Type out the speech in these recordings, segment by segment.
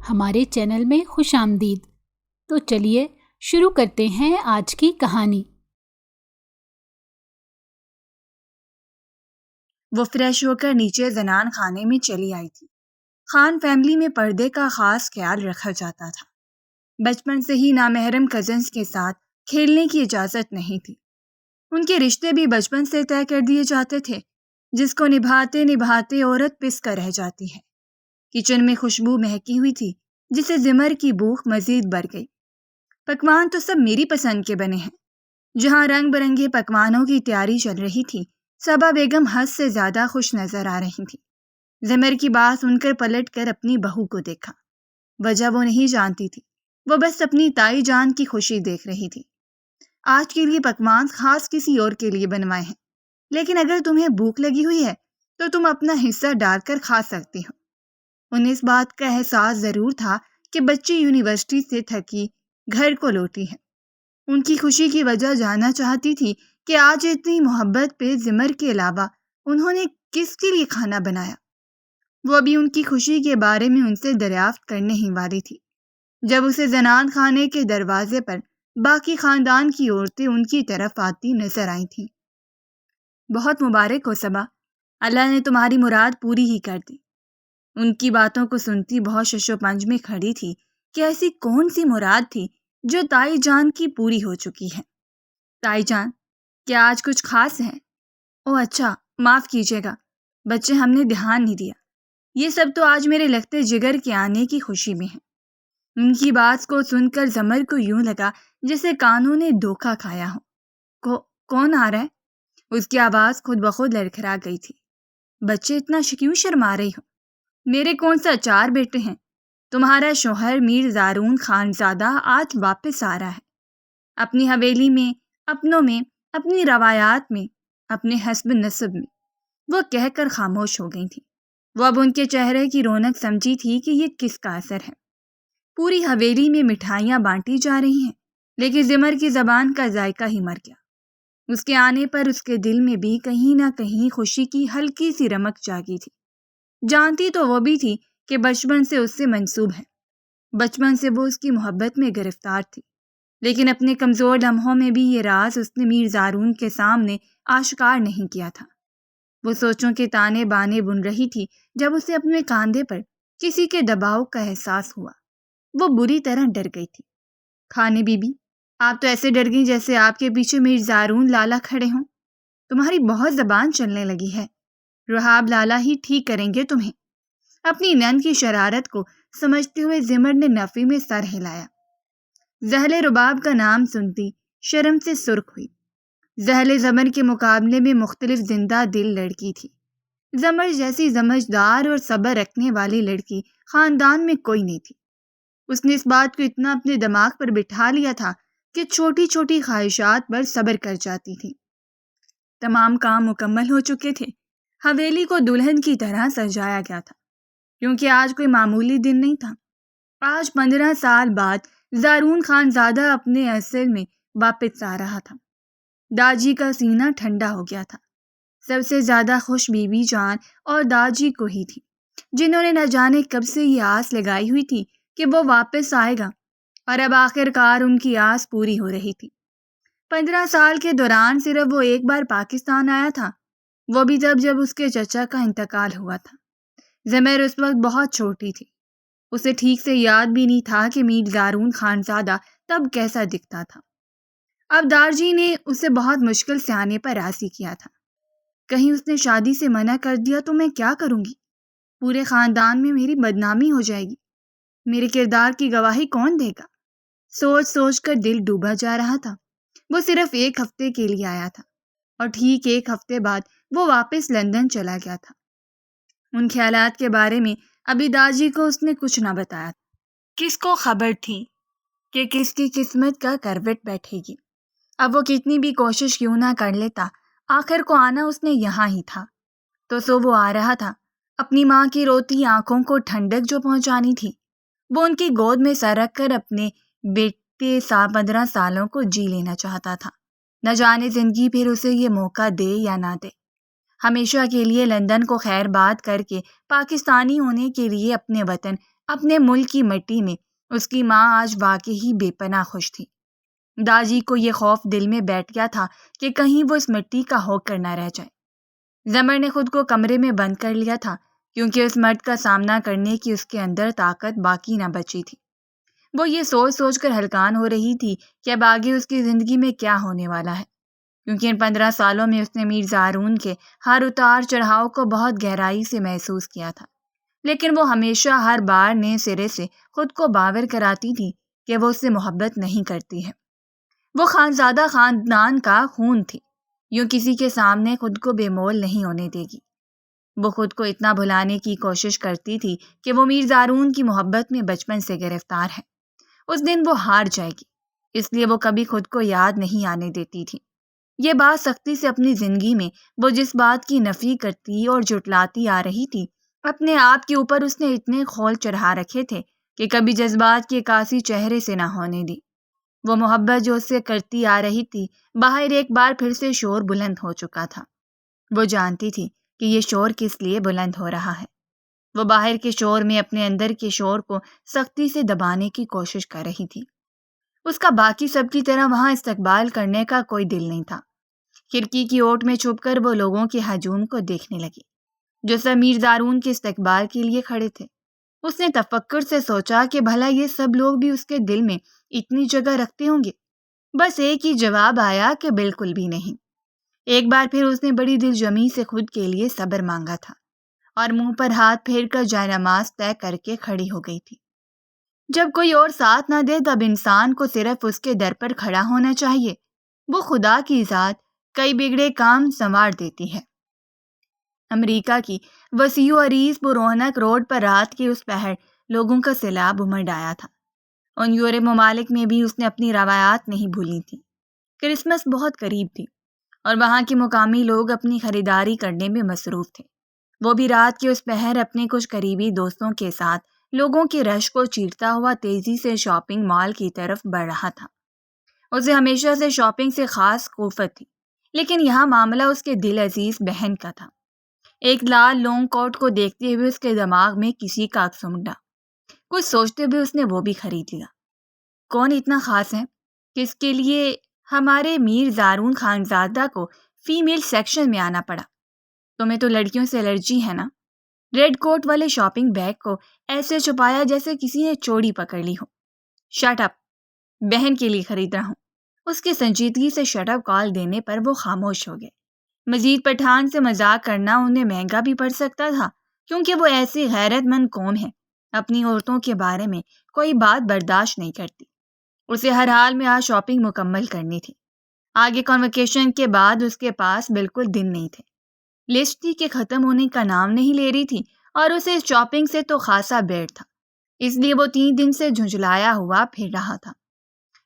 ہمارے چینل میں خوش آمدید۔ تو چلیے شروع کرتے ہیں آج کی کہانی۔ وہ فریش ہو کر نیچے زنان خانے میں چلی آئی تھی۔ خان فیملی میں پردے کا خاص خیال رکھا جاتا تھا۔ بچپن سے ہی نامحرم کزنز کے ساتھ کھیلنے کی اجازت نہیں تھی۔ ان کے رشتے بھی بچپن سے طے کر دیے جاتے تھے، جس کو نبھاتے نبھاتے عورت پس کر رہ جاتی ہے۔ کچن میں خوشبو مہکی ہوئی تھی، جسے زمر کی بھوک مزید بڑھ گئی۔ پکوان تو سب میری پسند کے بنے ہیں۔ جہاں رنگ برنگے پکوانوں کی تیاری چل رہی تھی، صبا بیگم حد سے زیادہ خوش نظر آ رہی تھی۔ زمر کی بات سن کر پلٹ کر اپنی بہو کو دیکھا۔ وجہ وہ نہیں جانتی تھی، وہ بس اپنی تائی جان کی خوشی دیکھ رہی تھی۔ آج کے لیے پکوان خاص کسی اور کے لیے بنوائے ہیں، لیکن اگر تمہیں بھوک لگی ہوئی ہے تو تم اپنا حصہ ڈال کر کھا سکتی ہو۔ انہیں اس بات کا احساس ضرور تھا کہ بچی یونیورسٹی سے تھکی گھر کو لوٹی ہے۔ ان کی خوشی کی وجہ جاننا چاہتی تھی کہ آج اتنی محبت پہ زمر کے علاوہ انہوں نے کس کے لیے کھانا بنایا۔ وہ ابھی ان کی خوشی کے بارے میں ان سے دریافت کرنے ہی والی تھی جب اسے زنان خانے کے دروازے پر باقی خاندان کی عورتیں ان کی طرف آتی نظر آئی تھیں۔ بہت مبارک ہو صبا، اللہ نے تمہاری مراد پوری ہی کر دی۔ ان کی باتوں کو سنتی بہت شش و پنج میں کھڑی تھی کہ ایسی کون سی مراد تھی جو تائی جان کی پوری ہو چکی ہے۔ تائی جان، کیا آج کچھ خاص ہے؟ او اچھا، معاف کیجیے گا، بچے ہم نے دھیان نہیں دیا۔ یہ سب تو آج میرے لگتے جگر کے آنے کی خوشی میں ہے۔ ان کی بات کو سن کر زمر کو یوں لگا جیسے کانوں نے دھوکہ کھایا ہو۔ کون آ رہا ہے؟ اس کی آواز خود بخود لڑکھڑا گئی تھی۔ بچے اتنا کیوں شرما رہی ہو؟ میرے کون سا 4 بیٹے ہیں؟ تمہارا شوہر میر زارون خانزادہ آج واپس آ رہا ہے، اپنی حویلی میں، اپنوں میں، اپنی روایات میں، اپنے حسب نسب میں۔ وہ کہہ کر خاموش ہو گئی تھی۔ وہ اب ان کے چہرے کی رونق سمجھی تھی کہ یہ کس کا اثر ہے۔ پوری حویلی میں مٹھائیاں بانٹی جا رہی ہیں، لیکن زمر کی زبان کا ذائقہ ہی مر گیا۔ اس کے آنے پر اس کے دل میں بھی کہیں نہ کہیں خوشی کی ہلکی سی رمق جاگی تھی۔ جانتی تو وہ بھی تھی کہ بچپن سے اس سے منسوب ہے، بچپن سے وہ اس کی محبت میں گرفتار تھی، لیکن اپنے کمزور لمحوں میں بھی یہ راز اس نے میر زارون کے سامنے آشکار نہیں کیا تھا۔ وہ سوچوں کے تانے بانے بن رہی تھی جب اسے اپنے کاندھے پر کسی کے دباؤ کا احساس ہوا۔ وہ بری طرح ڈر گئی تھی۔ خانے بی بی، آپ تو ایسے ڈر گئی جیسے آپ کے پیچھے میر زارون لالا کھڑے ہوں۔ تمہاری بہت زبان چلنے لگی ہے، رحاب لالا ہی ٹھیک کریں گے تمہیں۔ اپنی نند کی شرارت کو سمجھتے ہوئے زمر نے نفی میں سر ہلایا۔ زحل رباب کا نام سنتی شرم سے سرخ ہوئی۔ زحل زمر کے مقابلے میں مختلف زندہ دل لڑکی تھی۔ زمر جیسی سمجھدار اور صبر رکھنے والی لڑکی خاندان میں کوئی نہیں تھی۔ اس نے اس بات کو اتنا اپنے دماغ پر بٹھا لیا تھا کہ چھوٹی چھوٹی خواہشات پر صبر کر جاتی تھی۔ تمام کام مکمل ہو چکے تھے۔ حویلی کو دلہن کی طرح سجایا گیا تھا، کیونکہ آج کوئی معمولی دن نہیں تھا۔ آج 15 سال بعد زارون خانزادہ اپنے اصل میں واپس آ رہا تھا۔ داجی کا سینہ ٹھنڈا ہو گیا تھا۔ سب سے زیادہ خوش بی بی جان اور داجی کو ہی تھی، جنہوں نے نہ جانے کب سے یہ آس لگائی ہوئی تھی کہ وہ واپس آئے گا، اور اب آخر کار ان کی آس پوری ہو رہی تھی۔ 15 سال کے دوران صرف وہ ایک بار پاکستان آیا تھا، وہ بھی تب جب اس کے چچا کا انتقال ہوا تھا۔ زمر اس وقت بہت چھوٹی تھی، اسے ٹھیک سے یاد بھی نہیں تھا کہ میر زارون خانزادہ تب کیسا دکھتا تھا۔ اب دارجی نے اسے بہت مشکل سے آنے پر راضی کیا تھا۔ کہیں اس نے شادی سے منع کر دیا تو میں کیا کروں گی؟ پورے خاندان میں میری بدنامی ہو جائے گی۔ میرے کردار کی گواہی کون دے گا؟ سوچ سوچ کر دل ڈوبا جا رہا تھا۔ وہ صرف 1 ہفتے کے لیے آیا تھا، اور ٹھیک 1 ہفتے بعد وہ واپس لندن چلا گیا تھا۔ ان خیالات کے بارے میں ابھی داجی کو اس نے کچھ نہ بتایا۔ کس کو خبر تھی کہ کس کی قسمت کا کروٹ بیٹھے گی؟ اب وہ کتنی بھی کوشش کیوں نہ کر لیتا، آخر کو آنا اس نے یہاں ہی تھا۔ تو سو وہ آ رہا تھا، اپنی ماں کی روتی آنکھوں کو ٹھنڈک جو پہنچانی تھی۔ وہ ان کی گود میں سر رکھ کر اپنے بیٹے 15 سالوں کو جی لینا چاہتا تھا۔ نہ جانے زندگی پھر اسے یہ موقع دے یا نہ دے۔ ہمیشہ کے لیے لندن کو خیر باد کر کے پاکستانی ہونے کے لیے اپنے وطن اپنے ملک کی مٹی میں اس کی ماں آج واقعی ہی بے پناہ خوش تھی۔ داجی کو یہ خوف دل میں بیٹھ گیا تھا کہ کہیں وہ اس مٹی کا ہو کر نہ رہ جائے۔ زمر نے خود کو کمرے میں بند کر لیا تھا کیونکہ اس مرد کا سامنا کرنے کی اس کے اندر طاقت باقی نہ بچی تھی۔ وہ یہ سوچ سوچ کر ہلکان ہو رہی تھی کہ اب آگے اس کی زندگی میں کیا ہونے والا ہے، کیونکہ ان 15 سالوں میں اس نے مرزا ہارون کے ہر اتار چڑھاؤ کو بہت گہرائی سے محسوس کیا تھا، لیکن وہ ہمیشہ ہر بار نئے سرے سے خود کو باور کراتی تھی کہ وہ اس سے محبت نہیں کرتی ہے۔ وہ خانزادہ خاندان کا خون تھی، یوں کسی کے سامنے خود کو بے مول نہیں ہونے دے گی۔ وہ خود کو اتنا بھلانے کی کوشش کرتی تھی کہ وہ مرزا ہارون کی محبت میں بچپن سے گرفتار ہے۔ اس دن وہ ہار جائے گی، اس لیے وہ کبھی خود کو یاد نہیں آنے دیتی تھی۔ یہ بات سختی سے اپنی زندگی میں وہ جس بات کی نفی کرتی اور جھٹلاتی آ رہی تھی، اپنے آپ کے اوپر اس نے اتنے خول چڑھا رکھے تھے کہ کبھی جذبات کی عکاسی چہرے سے نہ ہونے دی۔ وہ محبت جو اس سے کرتی آ رہی تھی، باہر ایک بار پھر سے شور بلند ہو چکا تھا۔ وہ جانتی تھی کہ یہ شور کس لیے بلند ہو رہا ہے۔ وہ باہر کے شور میں اپنے اندر کے شور کو سختی سے دبانے کی کوشش کر رہی تھی۔ اس کا باقی سب کی طرح وہاں استقبال کرنے کا کوئی دل نہیں تھا۔ کھڑکی کی اوٹ میں چھپ کر وہ لوگوں کے ہجوم کو دیکھنے لگی جو سب مرزا ہارون کے استقبال کے لیے کھڑے تھے۔ اس نے تفکر سے سوچا کہ بھلا یہ سب لوگ بھی اس کے دل میں اتنی جگہ رکھتے ہوں گے؟ بس ایک ہی جواب آیا کہ بالکل بھی نہیں۔ ایک بار پھر اس نے بڑی دل جمی سے خود کے لیے صبر مانگا تھا اور منہ پر ہاتھ پھیر کر جائے نماز طے کر کے کھڑی ہو گئی تھی۔ جب کوئی اور ساتھ نہ دے تب انسان کو صرف اس کے در پر کھڑا ہونا چاہیے۔ وہ خدا کی ذات کئی بگڑے کام سنوار دیتی ہے۔ امریکہ کی وسیع و عریض پررونق روڈ پر رات کے اس پہر لوگوں کا سیلاب امڑ آیا تھا۔ ان یورپ ممالک میں بھی اس نے اپنی روایات نہیں بھولی تھی۔ کرسمس بہت قریب تھی اور وہاں کے مقامی لوگ اپنی خریداری کرنے میں مصروف تھے۔ وہ بھی رات کے اس پہر اپنے کچھ قریبی دوستوں کے ساتھ لوگوں کے رش کو چیرتا ہوا تیزی سے شاپنگ مال کی طرف بڑھ رہا تھا۔ اسے ہمیشہ سے شاپنگ سے خاص کوفت تھی، لیکن یہاں معاملہ اس کے دل عزیز بہن کا تھا۔ ایک لال لونگ کوٹ کو دیکھتے ہوئے اس کے دماغ میں کسی کا عکس امڈا۔ کچھ سوچتے ہوئے اس نے وہ بھی خرید لیا۔ کون اتنا خاص ہے کہ اس کے لیے ہمارے مرزا ہارون خانزادہ کو فیمیل سیکشن میں آنا پڑا؟ تمہیں تو لڑکیوں سے الرجی ہے نا؟ ریڈ کوٹ والے شاپنگ بیگ کو ایسے چھپایا جیسے کسی نے چوری پکڑ لی ہو۔ شٹ اپ، بہن کے لیے خرید رہا ہوں۔ اس کے سنجیدگی سے شٹ اپ کال دینے پر وہ خاموش ہو گئے۔ مزید پٹھان سے مذاق کرنا انہیں مہنگا بھی پڑ سکتا تھا، کیونکہ وہ ایسی غیرت مند قوم ہے، اپنی عورتوں کے بارے میں کوئی بات برداشت نہیں کرتی۔ اسے ہر حال میں آج شاپنگ مکمل کرنی تھی۔ آگے کنوکیشن کے بعد اس کے پاس بالکل دن نہیں تھے۔ لسٹ تھی کہ ختم ہونے کا نام نہیں لے رہی تھی اور اسے اس شاپنگ سے تو خاصا بیڑ تھا، اس لیے وہ 3 دن سے جھنجھلایا ہوا پھر رہا تھا۔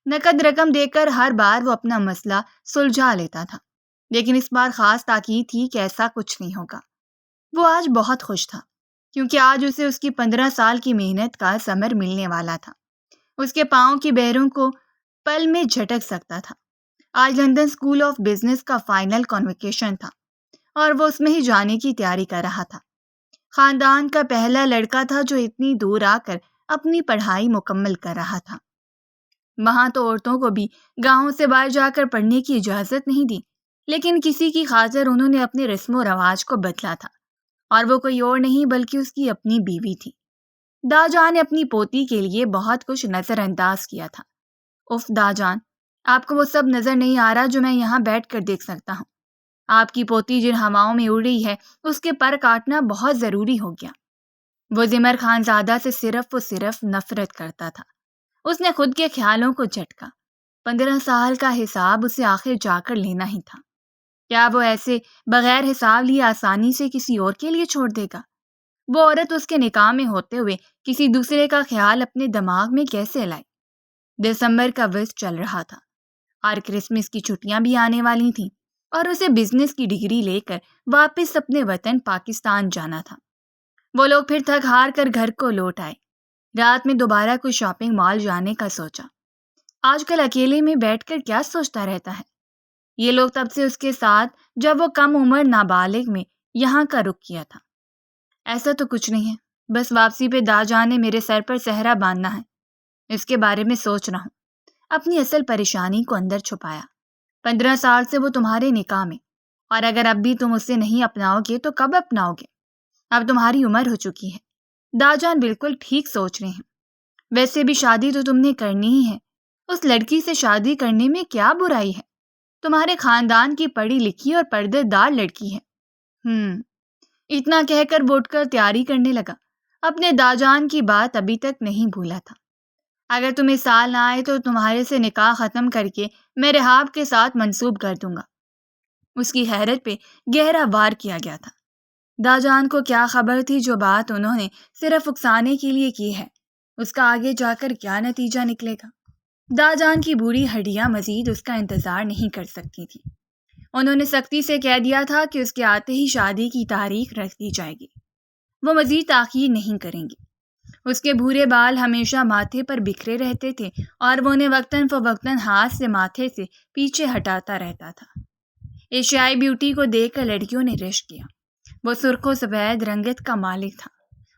نقد رقم دے کر ہر بار وہ اپنا مسئلہ سلجھا لیتا تھا، لیکن اس بار خاص تاکید تھی کہ ایسا کچھ نہیں ہوگا۔ وہ آج بہت خوش تھا کیونکہ آج اسے اس کی 15 سال کی محنت کا ثمر ملنے والا تھا۔ اس کے پاؤں کی بیروں کو پل میں جھٹک سکتا تھا۔ آج لندن اسکول آف بزنس کا فائنل کنوکیشن تھا اور وہ اس میں ہی جانے کی تیاری کر رہا تھا۔ خاندان کا پہلا لڑکا تھا جو اتنی دور آ کر اپنی پڑھائی مکمل کر رہا تھا۔ وہاں تو عورتوں کو بھی گاؤں سے باہر جا کر پڑھنے کی اجازت نہیں دی، لیکن کسی کی خاطر انہوں نے اپنے رسم و رواج کو بدلا تھا، اور وہ کوئی اور نہیں بلکہ اس کی اپنی بیوی تھی۔ داجان نے اپنی پوتی کے لیے بہت کچھ نظر انداز کیا تھا۔ اف داجان، آپ کو وہ سب نظر نہیں آ رہا جو میں یہاں بیٹھ کر دیکھ سکتا ہوں؟ آپ کی پوتی جن ہواؤں میں اڑ رہی ہے اس کے پر کاٹنا بہت ضروری ہو گیا۔ وہ زمر خانزادہ سے صرف و صرف نفرت کرتا تھا۔ اس نے خود کے خیالوں کو جھٹکا۔ 15 سال کا حساب اسے آخر جا کر لینا ہی تھا۔ کیا وہ ایسے بغیر حساب لیے آسانی سے کسی اور کے لیے چھوڑ دے گا؟ وہ عورت اس کے نکاح میں ہوتے ہوئے کسی دوسرے کا خیال اپنے دماغ میں کیسے لائے؟ دسمبر کا وقت چل رہا تھا اور کرسمس کی چھٹیاں بھی آنے والی تھیں، اور اسے بزنس کی ڈگری لے کر واپس اپنے وطن پاکستان جانا تھا۔ وہ لوگ پھر تھک ہار کر گھر کو لوٹ آئے۔ رات میں دوبارہ کوئی شاپنگ مال جانے کا سوچا۔ آج کل اکیلے میں بیٹھ کر کیا سوچتا رہتا ہے؟ یہ لوگ تب سے اس کے ساتھ جب وہ کم عمر نابالغ میں یہاں کا رخ کیا تھا۔ ایسا تو کچھ نہیں ہے، بس واپسی پہ داجان نے میرے سر پر صحرا باندھنا ہے، اس کے بارے میں سوچ رہا ہوں۔ اپنی اصل پریشانی کو اندر چھپایا۔ 15 سال سے وہ تمہارے نکاح میں، اور اگر اب بھی تم اسے نہیں اپناؤ گے تو کب اپناؤ گے؟ اب تمہاری عمر ہو چکی ہے۔ داجان بالکل ٹھیک سوچ رہے ہیں۔ ویسے بھی شادی تو تم نے کرنی ہی ہے، اس لڑکی سے شادی کرنے میں کیا برائی ہے؟ تمہارے خاندان کی پڑھی لکھی اور پردے دار لڑکی ہے۔ اتنا کہہ کر وہ اٹھ کر تیاری کرنے لگا۔ اپنے داجان کی بات ابھی تک نہیں بھولا تھا۔ اگر تم اس سال نہ آئے تو تمہارے سے نکاح ختم کر کے میں رحاب کے ساتھ منسوب کر دوں گا۔ اس کی حیرت پہ گہرا وار کیا گیا تھا۔ داجان کو کیا خبر تھی جو بات انہوں نے صرف اکسانے کے لیے کی ہے، اس کا آگے جا کر کیا نتیجہ نکلے گا۔ داجان کی بوڑھی ہڈیاں مزید اس کا انتظار نہیں کر سکتی تھی۔ انہوں نے سختی سے کہہ دیا تھا کہ اس کے آتے ہی شادی کی تاریخ رکھ دی جائے گی۔ وہ مزید تاخیر نہیں کریں گی۔ اس کے بھورے بال ہمیشہ ماتھے پر بکھرے رہتے تھے اور وہ انہیں وقتاً فوقتاً ہاتھ سے ماتھے سے پیچھے ہٹاتا رہتا تھا۔ ایشیائی بیوٹی کو دیکھ کر لڑکیوں نے رشک کیا۔ وہ سرخ و سفید رنگت کا مالک تھا۔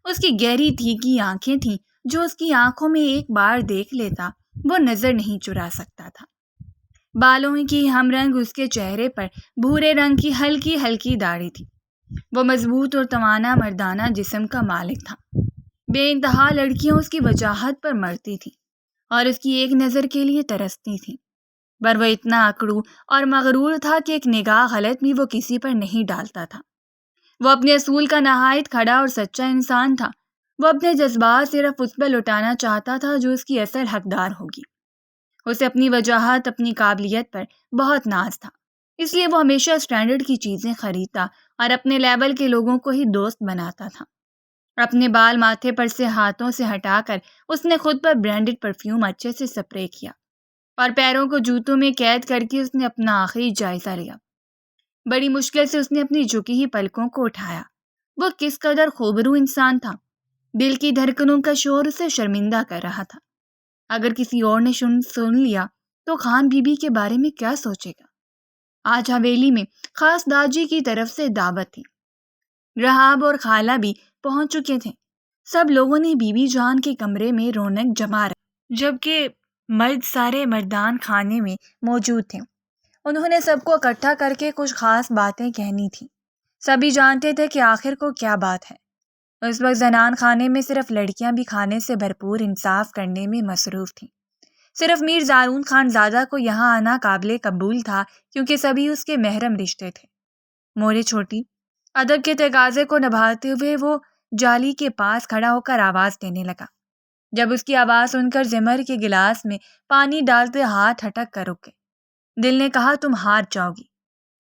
اس کی گہری تیکھی آنکھیں تھیں جو اس کی آنکھوں میں ایک بار دیکھ لیتا وہ نظر نہیں چرا سکتا تھا۔ بالوں کی ہم رنگ اس کے چہرے پر بھورے رنگ کی ہلکی ہلکی داڑھی تھی۔ وہ مضبوط اور توانا مردانہ جسم کا مالک تھا۔ بے انتہا لڑکیاں اس کی وجاہت پر مرتی تھیں اور اس کی ایک نظر کے لیے ترستی تھیں، پر وہ اتنا اکڑو اور مغرور تھا کہ ایک نگاہ غلط بھی وہ کسی پر نہیں ڈالتا تھا۔ وہ اپنے اصول کا نہایت کھڑا اور سچا انسان تھا۔ وہ اپنے جذبات صرف اس پر لٹانا چاہتا تھا جو اس کی اصل حقدار ہوگی۔ اسے اپنی وجاہت، اپنی قابلیت پر بہت ناز تھا، اس لیے وہ ہمیشہ اسٹینڈرڈ کی چیزیں خریدتا اور اپنے لیول کے لوگوں کو ہی دوست بناتا تھا۔ اپنے بال ماتھے پر سے ہاتھوں سے ہٹا کر اس نے خود پر برانڈڈ پرفیوم اچھے سے سپرے کیا اور پیروں کو جوتوں میں قید کر کے اس نے اپنا آخری جائزہ لیا۔ بڑی مشکل سے اس نے اپنی جھکی ہوئی پلکوں کو اٹھایا۔ وہ کس قدر خوبرو انسان تھا۔ دل کی دھڑکنوں کا شور اسے شرمندہ کر رہا تھا۔ اگر کسی اور نے سن لیا تو خان بی بی کے بارے میں کیا سوچے گا؟ آج حویلی میں خاص داجی کی طرف سے دعوت تھی۔ رحاب اور خالہ بھی پہنچ چکے تھے۔ سب لوگوں نے بی بی جان کے کمرے میں رونق جما رہی، جبکہ مرد سارے مردان خانے میں موجود تھے۔ انہوں نے سب کو اکٹھا کر کے کچھ خاص باتیں کہنی تھیں۔ سبھی جانتے تھے کہ آخر کو کیا بات ہے۔ اس وقت زنان خانے میں صرف لڑکیاں بھی کھانے سے بھرپور انصاف کرنے میں مصروف تھیں۔ صرف میر زارون خان زادہ کو یہاں آنا قابل قبول تھا کیونکہ سبھی اس کے محرم رشتے تھے۔ مورے چھوٹی ادب کے تقاضے کو نبھاتے ہوئے وہ جالی کے پاس کھڑا ہو کر آواز دینے لگا۔ جب اس کی آواز سن کر زمر کے گلاس میں پانی ڈالتے ہاتھ ہٹک کر رک گئے۔ دل نے کہا تم ہار جاؤ گی،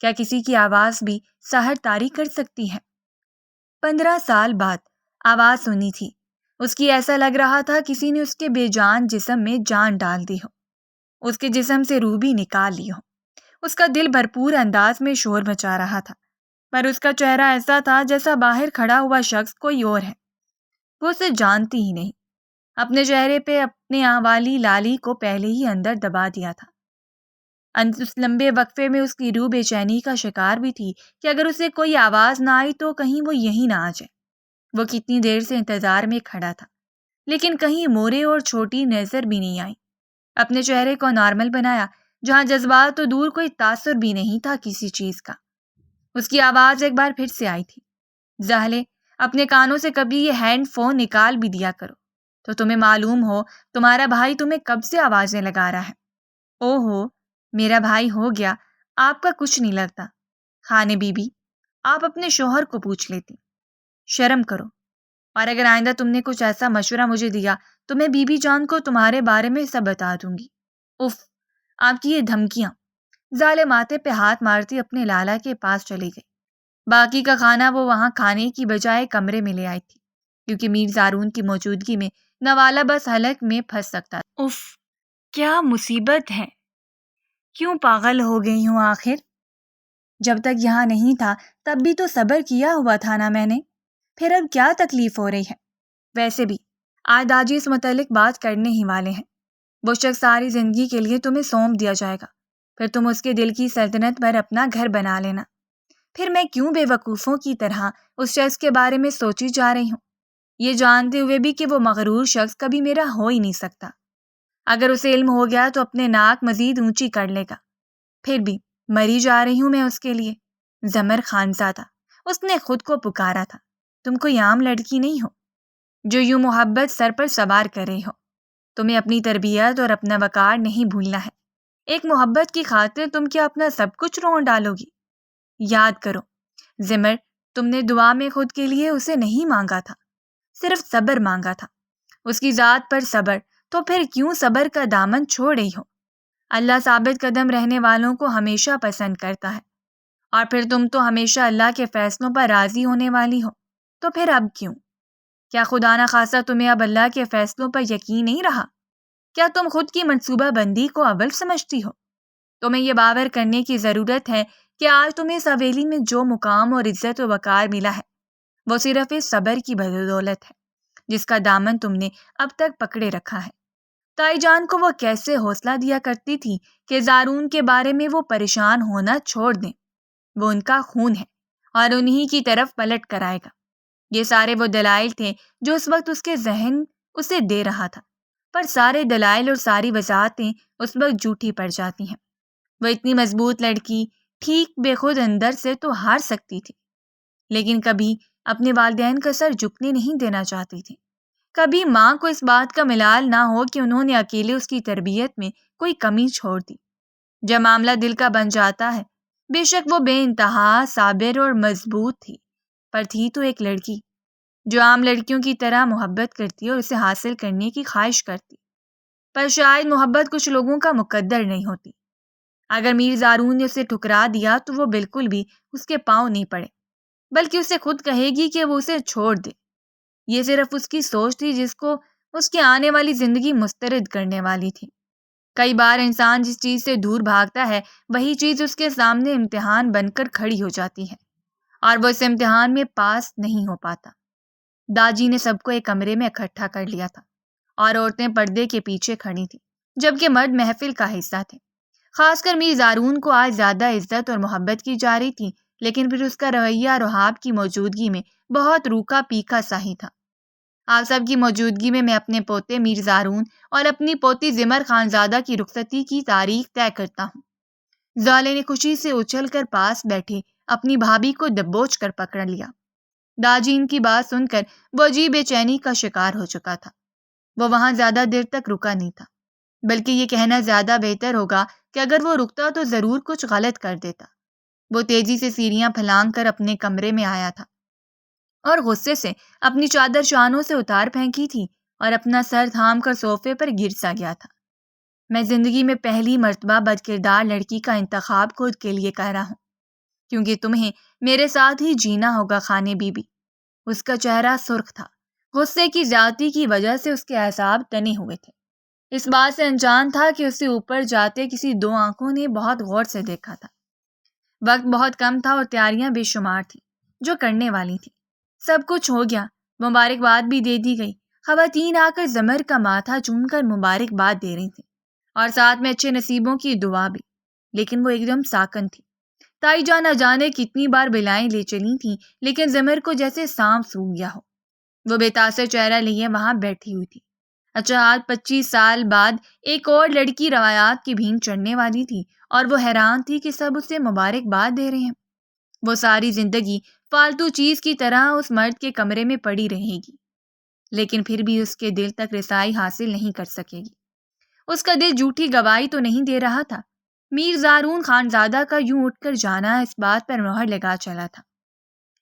کیا کسی کی آواز بھی سحر طاری کر سکتی ہے؟ 15 سال بعد آواز سنی تھی۔ اس کی ایسا لگ رہا تھا کسی نے اس کے بے جان جسم میں جان ڈال دی ہو، اس کے جسم سے روح بھی نکال لی ہو۔ اس کا دل بھرپور انداز میں شور مچا رہا تھا، پر اس کا چہرہ ایسا تھا جیسا باہر کھڑا ہوا شخص کوئی اور ہے۔ وہ اسے جانتی ہی نہیں۔ اپنے چہرے پہ اپنے والی لالی کو پہلے ہی اندر دبا دیا تھا۔ اس لمبے وقفے میں اس کی روح بے چینی کا شکار بھی تھی کہ اگر اسے کوئی آواز نہ آئی تو کہیں وہ یہیں نہ آ جائے۔ وہ کتنی دیر سے انتظار میں کھڑا تھا، لیکن کہیں مورے اور چھوٹی نظر بھی نہیں آئی۔ اپنے چہرے کو نارمل بنایا، جہاں جذبات تو دور کوئی تاثر بھی نہیں تھا کسی چیز کا۔ اس کی آواز ایک بار پھر سے آئی تھی، زاہلے اپنے کانوں سے کبھی یہ ہینڈ فون نکال بھی دیا کرو تو تمہیں معلوم ہو تمہارا بھائی تمہیں کب سے آوازیں لگا رہا ہے۔ او ہو، میرا بھائی ہو گیا، آپ کا کچھ نہیں لگتا۔ خانے بی بی، آپ اپنے شوہر کو پوچھ لیتی، شرم کرو، اور اگر آئندہ تم نے کچھ ایسا مشورہ مجھے دیا تو میں بی بی جان کو تمہارے بارے میں سب بتا دوں گی۔ اف، آپ کی یہ دھمکیاں۔ زالے ماتھے پہ ہاتھ مارتی اپنے لالا کے پاس چلی گئی۔ باقی کا کھانا وہ وہاں کھانے کی بجائے کمرے میں لے آئی تھی، کیونکہ میر زارون کی موجودگی میں نوالا بس حلق میں پھنس سکتا تھا۔ اف، کیا مصیبت ہے، کیوں پاگل ہو گئی ہوں آخر؟ جب تک یہاں نہیں تھا تب بھی تو صبر کیا ہوا تھا نا میں نے، پھر اب کیا تکلیف ہو رہی ہے؟ ویسے بھی آج داجی اس متعلق بات کرنے ہی والے ہیں۔ وہ شخص ساری زندگی کے لیے تمہیں سونپ دیا جائے گا، پھر تم اس کے دل کی سلطنت پر اپنا گھر بنا لینا۔ پھر میں کیوں بے وقوفوں کی طرح اس شخص کے بارے میں سوچی جا رہی ہوں؟ یہ جانتے ہوئے بھی کہ وہ مغرور شخص کبھی میرا ہو ہی نہیں سکتا۔ اگر اسے علم ہو گیا تو اپنے ناک مزید اونچی کر لے گا۔ پھر بھی مری جا رہی ہوں میں اس کے لیے۔ زمر خانزادہ، اس نے خود کو پکارا تھا، تم کوئی عام لڑکی نہیں ہو جو یوں محبت سر پر سوار کر رہی ہو۔ تمہیں اپنی تربیت اور اپنا وقار نہیں بھولنا ہے۔ ایک محبت کی خاطر تم کیا اپنا سب کچھ رون ڈالو گی؟ یاد کرو زمر، تم نے دعا میں خود کے لیے اسے نہیں مانگا تھا، صرف صبر مانگا تھا، اس کی ذات پر صبر۔ تو پھر کیوں صبر کا دامن چھوڑ رہی ہو؟ اللہ ثابت قدم رہنے والوں کو ہمیشہ پسند کرتا ہے، اور پھر تم تو ہمیشہ اللہ کے فیصلوں پر راضی ہونے والی ہو، تو پھر اب کیوں؟ کیا خدا نخواستہ تمہیں اب اللہ کے فیصلوں پر یقین نہیں رہا؟ کیا تم خود کی منصوبہ بندی کو اول سمجھتی ہو؟ تمہیں یہ باور کرنے کی ضرورت ہے کہ آج تمہیں اس حویلی میں جو مقام اور عزت و وقار ملا ہے وہ صرف اس صبر کی بدولت ہے جس کا دامن تم نے اب تک پکڑے رکھا ہے۔ تائی جان کو وہ کیسے حوصلہ دیا کرتی تھی کہ زارون کے بارے میں وہ پریشان ہونا چھوڑ دیں، وہ ان کا خون ہے اور انہی کی طرف پلٹ کر آئے گا۔ یہ سارے وہ دلائل تھے جو اس وقت اس کے ذہن اسے دے رہا تھا، پر سارے دلائل اور ساری وضاحتیں اس وقت جھوٹی پڑ جاتی ہیں۔ وہ اتنی مضبوط لڑکی ٹھیک بے خود اندر سے تو ہار سکتی تھی، لیکن کبھی اپنے والدین کا سر جھکنے نہیں دینا چاہتی تھی۔ کبھی ماں کو اس بات کا ملال نہ ہو کہ انہوں نے اکیلے اس کی تربیت میں کوئی کمی چھوڑ دی۔ جب معاملہ دل کا بن جاتا ہے، بے شک وہ بے انتہا صابر اور مضبوط تھی، پر تھی تو ایک لڑکی جو عام لڑکیوں کی طرح محبت کرتی اور اسے حاصل کرنے کی خواہش کرتی، پر شاید محبت کچھ لوگوں کا مقدر نہیں ہوتی۔ اگر میر زارون نے اسے ٹھکرا دیا تو وہ بالکل بھی اس کے پاؤں نہیں پڑے، بلکہ اسے خود کہے گی کہ وہ اسے چھوڑ دے۔ یہ صرف اس کی سوچ تھی جس کو اس کی آنے والی زندگی مسترد کرنے والی تھی۔ کئی بار انسان جس چیز سے دور بھاگتا ہے وہی چیز اس کے سامنے امتحان بن کر کھڑی ہو جاتی ہے اور وہ اس امتحان میں پاس نہیں ہو پاتا۔ داجی نے سب کو ایک کمرے میں اکٹھا کر لیا تھا اور عورتیں پردے کے پیچھے کھڑی تھیں جبکہ مرد محفل کا حصہ تھے۔ خاص کر میر زارون کو آج زیادہ عزت اور محبت کی جا رہی تھی، لیکن پھر اس کا رویہ رحاب کی موجودگی میں بہت روکھا پیکھا سا ہی تھا۔ آپ سب کی موجودگی میں اپنے پوتے میر زارون اور اپنی پوتی زمر خانزادہ کی رخصتی کی تاریخ طے کرتا ہوں۔ زالے نے خوشی سے اچھل کر پاس بیٹھے اپنی بھابھی کو دبوچ کر پکڑ لیا۔ داجی ان کی بات سن کر وہ عجیب بے چینی کا شکار ہو چکا تھا۔ وہ وہاں زیادہ دیر تک رکا نہیں تھا، بلکہ یہ کہنا زیادہ بہتر ہوگا کہ اگر وہ رکتا تو ضرور کچھ غلط کر دیتا۔ وہ تیزی سے سیڑھیاں پھلانگ کر اپنے کمرے میں آیا تھا اور غصے سے اپنی چادر شانوں سے اتار پھینکی تھی اور اپنا سر تھام کر صوفے پر گر سا گیا تھا۔ میں زندگی میں پہلی مرتبہ بد کردار لڑکی کا انتخاب خود کے لیے کر رہا ہوں، کیونکہ تمہیں میرے ساتھ ہی جینا ہوگا خانے بی بی۔ اس کا چہرہ سرخ تھا، غصے کی زیادتی کی وجہ سے اس کے اعصاب تنے ہوئے تھے۔ اس بات سے انجان تھا کہ اسے اوپر جاتے کسی دو آنکھوں نے بہت غور سے دیکھا تھا۔ وقت بہت کم تھا اور تیاریاں بے شمار تھیں جو کرنے والی تھیں۔ سب کچھ ہو گیا، مبارکباد بھی دے دی گئی۔ خواتین آ کر زمر کا ماتھا چوم کر مبارکباد دے رہی تھیں اور ساتھ میں اچھے نصیبوں کی دعا بھی، لیکن وہ ایک دم ساکن تھی۔ تائی جان نہ جانے کتنی بار بلائیں لے چلی تھیں، لیکن زمر کو جیسے سانپ سونگھ گیا ہو۔ وہ بے تاثر چہرہ لیے وہاں بیٹھی ہوئی تھی۔ اچھا آج 25 سال بعد ایک اور لڑکی روایات کی بھینگ چڑھنے والی تھی اور وہ حیران تھی کہ سب اسے مبارکباد دے رہے ہیں۔ وہ ساری زندگی فالتو چیز کی طرح اس مرد کے کمرے میں پڑی رہے گی، لیکن پھر بھی اس کے دل تک رسائی حاصل نہیں کر سکے گی۔ اس کا دل جھوٹی گواہی تو نہیں دے رہا تھا۔ میر زارون خانزادہ کا یوں اٹھ کر جانا اس بات پر مہر لگا چلا تھا۔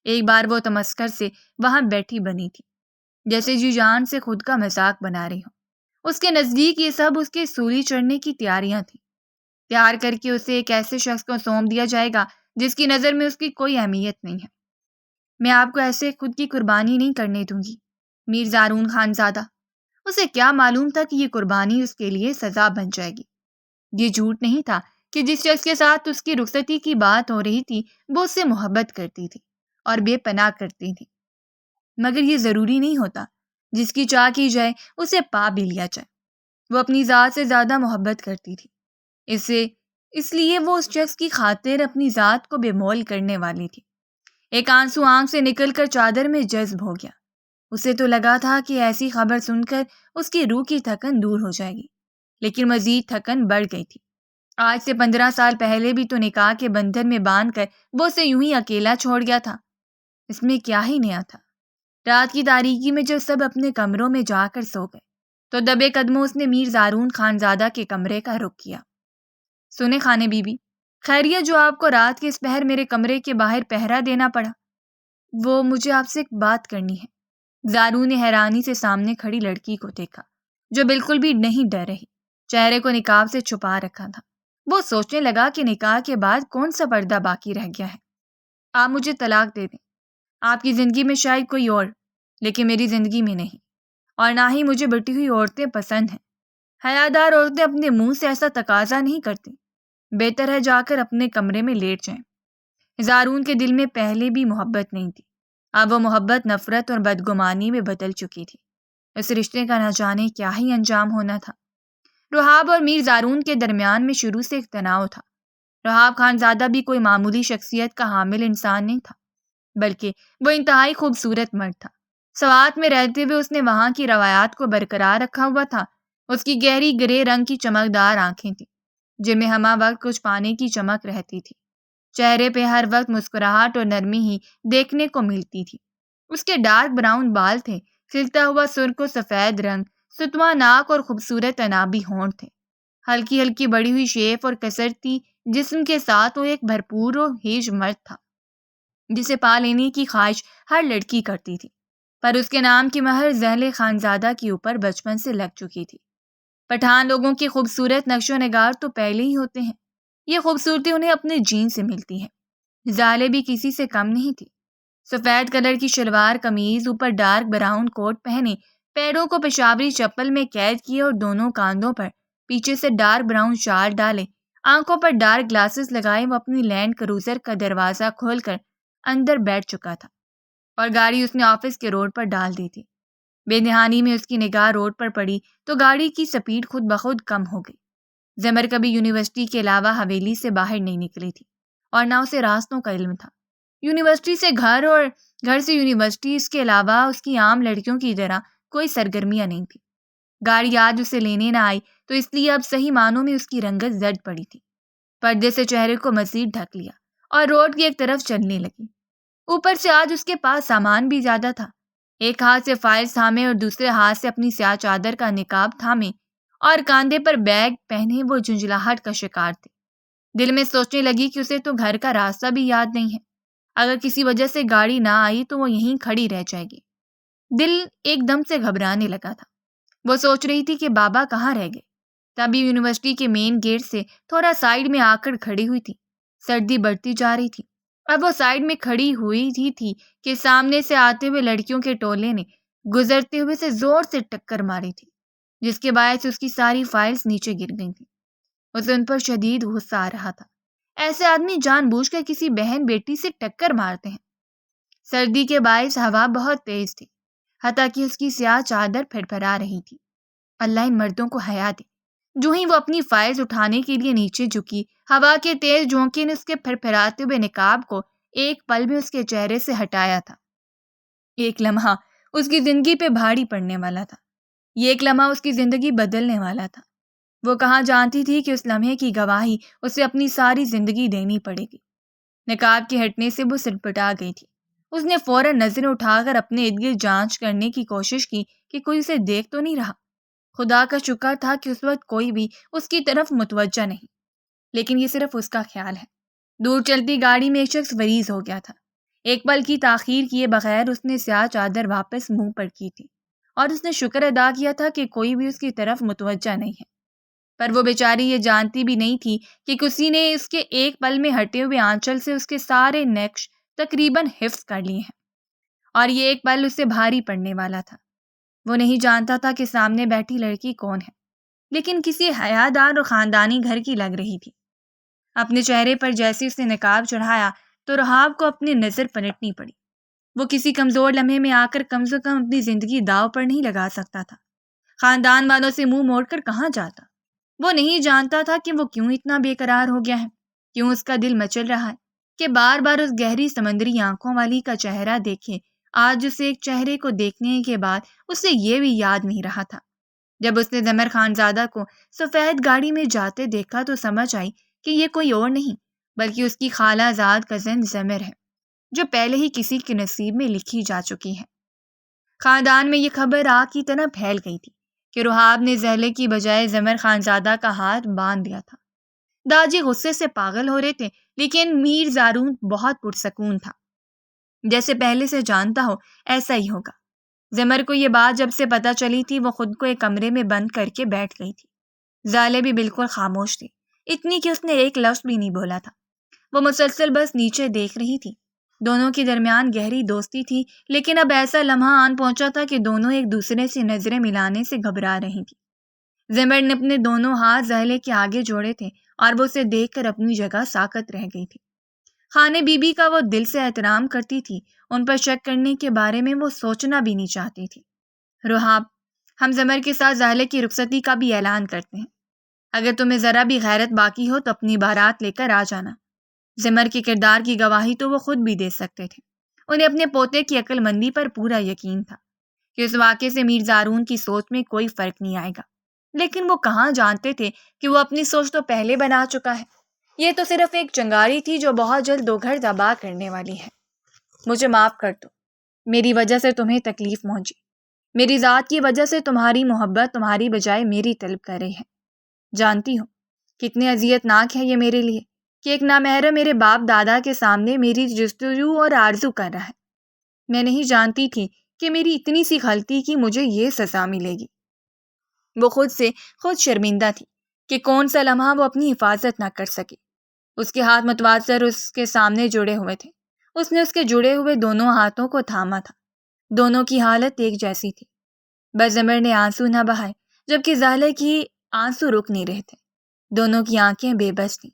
ایک بار وہ تمسخر سے وہاں بیٹھی بنی تھی، جیسے جی جان سے خود کا مذاق بنا رہی ہو۔ اس کے نزدیک یہ سب اس کے سولی چڑھنے کی تیاریاں تھیں، تیار کر کے اسے ایک ایسے شخص کو سونپ دیا جائے گا جس کی نظر میں اس کی کوئی اہمیت نہیں ہے۔ میں آپ کو ایسے خود کی قربانی نہیں کرنے دوں گی میر زارون خانزادہ۔ اسے کیا معلوم تھا کہ یہ قربانی اس کے لیے سزا بن جائے گی۔ یہ جھوٹ نہیں تھا کہ جس شخص کے ساتھ اس کی رخصتی کی بات ہو رہی تھی وہ اس سے محبت کرتی تھی اور بے پناہ کرتی تھی، مگر یہ ضروری نہیں ہوتا جس کی چاہ کی جائے اسے پا بھی لیا جائے۔ وہ اپنی ذات سے زیادہ محبت کرتی تھی، اس لیے وہ اس شخص کی خاطر اپنی ذات کو بے مول کرنے والی تھی۔ ایک آنسو آنکھ سے نکل کر چادر میں جذب ہو گیا۔ اسے تو لگا تھا کہ ایسی خبر سن کر اس کی روح کی تھکن دور ہو جائے گی، لیکن مزید تھکن بڑھ گئی تھی۔ آج سے 15 سال پہلے بھی تو نکاح کے بندھن میں باندھ کر وہ اسے یوں ہی اکیلا چھوڑ گیا تھا۔ اس میں کیا ہی نیا تھا؟ رات کی تاریکی میں جب سب اپنے کمروں میں جا کر سو گئے تو دبے قدموں اس نے میر زارون خانزادہ کے کمرے کا رخ کیا۔ سنیں خانے بی بی، خیریت جو آپ کو رات کے اس پہر میرے کمرے کے باہر پہرا دینا پڑا؟ وہ مجھے آپ سے ایک بات کرنی ہے۔ زارون نے حیرانی سے سامنے کھڑی لڑکی کو دیکھا جو بالکل بھی نہیں ڈر رہی، چہرے کو نقاب سے چھپا رکھا تھا۔ وہ سوچنے لگا کہ نکاح کے بعد کون سا پردہ باقی رہ گیا ہے۔ آپ مجھے طلاق دے دیں۔ آپ کی زندگی میں شاید کوئی اور، لیکن میری زندگی میں نہیں، اور نہ ہی مجھے بٹی ہوئی عورتیں پسند ہیں۔ حیادار عورتیں اپنے منہ سے ایسا تقاضا نہیں کرتی۔ بہتر ہے جا کر اپنے کمرے میں لیٹ جائیں۔ زارون کے دل میں پہلے بھی محبت نہیں تھی، اب وہ محبت نفرت اور بدگمانی میں بدل چکی تھی۔ اس رشتے کا نہ جانے کیا ہی انجام ہونا تھا۔ رحاب اور میر زارون کے درمیان میں شروع سے ایک تناؤ تھا۔ رحاب خانزادہ بھی کوئی معمولی شخصیت کا حامل انسان نہیں تھا، بلکہ وہ انتہائی خوبصورت مرد تھا۔ سوات میں رہتے ہوئے اس نے وہاں کی روایات کو برقرار رکھا ہوا تھا۔ اس کی گہری گرے رنگ کی چمکدار آنکھیں تھیں جن میں ہمہ وقت کچھ پانی کی چمک رہتی تھی۔ چہرے پہ ہر وقت مسکراہٹ اور نرمی ہی دیکھنے کو ملتی تھی۔ اس کے ڈارک براؤن بال تھے، کھلتا ہوا سرخ و سفید رنگ، ستواں ناک اور خوبصورت انابی ہونٹ تھے۔ ہلکی ہلکی بڑی ہوئی شیپ اور کسرتی جسم کے ساتھ وہ ایک بھرپور و ہیج مرد تھا جسے پا لینے کی خواہش ہر لڑکی کرتی تھی، پر اس کے نام کی مہر ذہل خانزادہ کے اوپر بچپن سے لگ چکی تھی۔ پٹھان لوگوں کی خوبصورت نقش و نگار تو پہلے ہی ہوتے ہیں، یہ خوبصورتی انہیں اپنے جین سے ملتی ہے۔ زالے بھی کسی سے کم نہیں تھی۔ سفید کلر کی شلوار قمیض، اوپر ڈارک براؤن کوٹ پہنے، پیروں کو پشاوری چپل میں قید کیے اور دونوں کاندھوں پر پیچھے سے ڈارک براؤن شال ڈالے، آنکھوں پر ڈارک گلاسز لگائے وہ اپنی لینڈ کروزر کا دروازہ کھول کر اندر بیٹھ چکا تھا، اور گاڑی اس نے آفس کے روڈ پر ڈال دی تھی۔ بے دہانی میں اس کی نگاہ روڈ پر پڑی تو گاڑی کی سپیڈ خود بخود کم ہو گئی۔ زمر کبھی یونیورسٹی کے علاوہ حویلی سے باہر نہیں نکلی تھی، اور نہ اسے راستوں کا علم تھا۔ یونیورسٹی سے گھر اور گھر سے یونیورسٹی، اس کے علاوہ اس کی عام لڑکیوں کی طرح کوئی سرگرمیاں نہیں تھی۔ گاڑی آج اسے لینے نہ آئی تو اس لیے اب صحیح معنوں میں اس کی رنگت زرد پڑی تھی۔ پردے سے چہرے کو مزید ڈھک لیا اور روڈ کی ایک طرف چلنے لگی۔ اوپر سے آج اس کے پاس سامان بھی زیادہ تھا۔ ایک ہاتھ سے فائلز تھامے اور دوسرے ہاتھ سے اپنی سیاہ چادر کا نقاب تھامے اور کاندھے پر بیگ پہنے وہ جھنجھلاہٹ کا شکار تھی۔ دل میں سوچنے لگی کہ اسے تو گھر کا راستہ بھی یاد نہیں ہے۔ اگر کسی وجہ سے گاڑی نہ آئی تو وہ یہیں کھڑی رہ جائے گی۔ دل ایک دم سے گھبرانے لگا تھا۔ وہ سوچ رہی تھی کہ بابا کہاں رہ گئے۔ تبھی یونیورسٹی کے مین گیٹ سے تھوڑا سائیڈ میں آ کر کھڑی ہوئی تھی۔ سردی بڑھتی جا رہی تھی۔ اب وہ سائیڈ میں کھڑی ہوئی ہی تھی کہ سامنے سے آتے ہوئے لڑکیوں کے ٹولے نے گزرتے ہوئے سے زور سے ٹکر ماری تھی، جس کے باعث اس کی ساری فائلز نیچے گر گئی تھیں۔ اسے ان پر شدید غصہ آ رہا تھا۔ ایسے آدمی جان بوجھ کر کسی بہن بیٹی سے ٹکر مارتے ہیں۔ سردی کے باعث ہوا بہت تیز تھی، حتیٰ کہ اس کی سیاہ چادر پھر پھرا رہی تھی۔ اللہ ان مردوں کو حیا دے۔ جو ہی وہ اپنی فائلز اٹھانے کے لیے نیچے جھکی، ہوا کے تیز جھونکے نے اس کے پھر پھراتے ہوئے نقاب کو ایک پل میں اس کے چہرے سے ہٹایا تھا۔ ایک لمحہ اس کی زندگی پہ بھاری پڑنے والا تھا۔ یہ ایک لمحہ اس کی زندگی بدلنے والا تھا۔ وہ کہاں جانتی تھی کہ اس لمحے کی گواہی اسے اپنی ساری زندگی دینی پڑے گی۔ نقاب کے ہٹنے سے وہ سٹپٹا گئی تھی۔ اس نے فوراً نظریں اٹھا کر اپنے ارد گرد جانچ کرنے کی کوشش کی کہ کوئی اسے دیکھ تو نہیں رہا۔ خدا کا شکر تھا کہ اس وقت کوئی بھی اس کی طرف متوجہ نہیں، لیکن یہ صرف اس کا خیال ہے۔ دور چلتی گاڑی میں ایک شخص مریض ہو گیا تھا۔ ایک پل کی تاخیر کیے بغیر اس نے سیاہ چادر واپس منہ پر کی تھی، اور اس نے شکر ادا کیا تھا کہ کوئی بھی اس کی طرف متوجہ نہیں ہے۔ پر وہ بیچاری یہ جانتی بھی نہیں تھی کہ کسی نے اس کے ایک پل میں ہٹے ہوئے آنچل سے اس کے سارے نقش تقریباً حفظ کر لیے ہیں، اور یہ ایک پل اسے بھاری پڑنے والا تھا۔ وہ نہیں جانتا تھا کہ سامنے بیٹھی لڑکی کون ہے، لیکن کسی حیادار اور خاندانی گھر کی لگ رہی تھی۔ اپنے چہرے پر جیسے اس نے نقاب چڑھایا تو رحاب کو اپنی نظر پلٹنی پڑی۔ وہ کسی کمزور لمحے میں آ کر کم سے کم اپنی زندگی داؤ پر نہیں لگا سکتا تھا۔ خاندان والوں سے منہ موڑ کر کہاں جاتا؟ وہ نہیں جانتا تھا کہ وہ کیوں اتنا بے قرار ہو گیا ہے، کیوں اس کا دل مچل رہا ہے کہ بار بار اس گہری سمندری آنکھوں والی کا چہرہ دیکھے آج اسے ایک چہرے کو دیکھنے کے بعد اسے یہ بھی یاد نہیں رہا تھا۔ جب اس نے زمر خانزادہ کو سفید گاڑی میں جاتے دیکھا تو سمجھ آئی کہ یہ کوئی اور نہیں بلکہ اس کی خالہ زاد کزن زمر ہے، جو پہلے ہی کسی کے نصیب میں لکھی جا چکی ہے۔ خاندان میں یہ خبر آگ کی طرح پھیل گئی تھی کہ رحاب نے زہلے کی بجائے زمر خانزادہ کا ہاتھ باندھ دیا تھا۔ داجی غصے سے پاگل ہو رہے تھے، لیکن میر زارون بہت پرسکون تھا، جیسے پہلے سے جانتا ہو ایسا ہی ہوگا۔ زمر کو یہ بات جب سے پتہ چلی تھی وہ خود کو ایک کمرے میں بند کر کے بیٹھ گئی تھی۔ زالے بھی بالکل خاموش تھی، اتنی کہ اس نے ایک لفظ بھی نہیں بولا تھا۔ وہ مسلسل بس نیچے دیکھ رہی تھی۔ دونوں کے درمیان گہری دوستی تھی، لیکن اب ایسا لمحہ آن پہنچا تھا کہ دونوں ایک دوسرے سے نظریں ملانے سے گھبرا رہی تھی۔ زمر نے اپنے دونوں ہاتھ زہلے کے آگے جوڑے تھے اور وہ اسے دیکھ کر اپنی جگہ ساکت رہ گئی تھی۔ خانے بی بی کا وہ دل سے احترام کرتی تھی، ان پر شک کرنے کے بارے میں وہ سوچنا بھی نہیں چاہتی تھی۔ رحاب، ہم زمر کے ساتھ زہلے کی رخصتی کا بھی اعلان کرتے ہیں۔ اگر تمہیں ذرا بھی غیرت باقی ہو تو اپنی بارات لے کر آ جانا۔ زمر کے کردار کی گواہی تو وہ خود بھی دے سکتے تھے۔ انہیں اپنے پوتے کی عقل مندی پر پورا یقین تھا کہ اس واقعے سے میر زارون کی سوچ میں کوئی فرق نہیں آئے گا، لیکن وہ کہاں جانتے تھے کہ وہ اپنی سوچ تو پہلے بنا چکا ہے۔ یہ تو صرف ایک چنگاری تھی جو بہت جلد دو گھر تباہ کرنے والی ہے۔ مجھے معاف کر دو، میری وجہ سے تمہیں تکلیف پہنچی۔ میری ذات کی وجہ سے تمہاری محبت تمہاری بجائے میری طلب کر رہی ہے۔ جانتی ہو کتنی اذیت ناک ہے یہ میرے لیے کہ ایک نامحرم میرے باپ دادا کے سامنے میری جستجو اور آرزو کر رہا ہے۔ میں نہیں جانتی تھی کہ میری اتنی سی غلطی کی مجھے یہ سزا ملے گی۔ وہ خود سے خود شرمندہ تھی کہ کون سا لمحہ وہ اپنی حفاظت نہ کر سکی۔ اس کے ہاتھ متواتر اس کے سامنے جڑے ہوئے تھے۔ اس نے اس کے جڑے ہوئے دونوں ہاتھوں کو تھاما تھا۔ دونوں کی حالت ایک جیسی تھی، بس زمر نے آنسو نہ بہائے جبکہ زہلے کی آنسو رک نہیں رہے تھے۔ دونوں کی آنکھیں بے بس تھیں،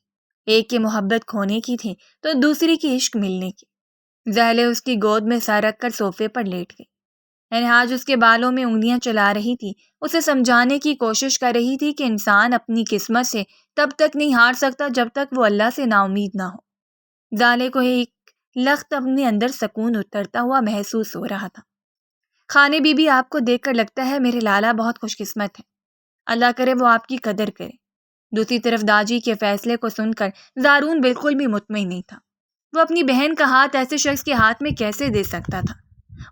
ایک کی محبت کھونے کی تھی تو دوسری کی عشق ملنے کی۔ زہلے اس کی گود میں سر رکھ کر صوفے پر لیٹ گئی۔ انہاج اس کے بالوں میں انگلیاں چلا رہی تھی، اسے سمجھانے کی کوشش کر رہی تھی کہ انسان اپنی قسمت سے تب تک نہیں ہار سکتا جب تک وہ اللہ سے نا امید نہ ہو۔ زالے کو ایک لخت اپنے اندر سکون اترتا ہوا محسوس ہو رہا تھا۔ خانے بی بی، آپ کو دیکھ کر لگتا ہے میرے لالا بہت خوش قسمت ہے، اللہ کرے وہ آپ کی قدر کرے۔ دوسری طرف داجی کے فیصلے کو سن کر زارون بالکل بھی مطمئن نہیں تھا۔ وہ اپنی بہن کا ہاتھ ایسے شخص کے ہاتھ میں کیسے دے سکتا تھا؟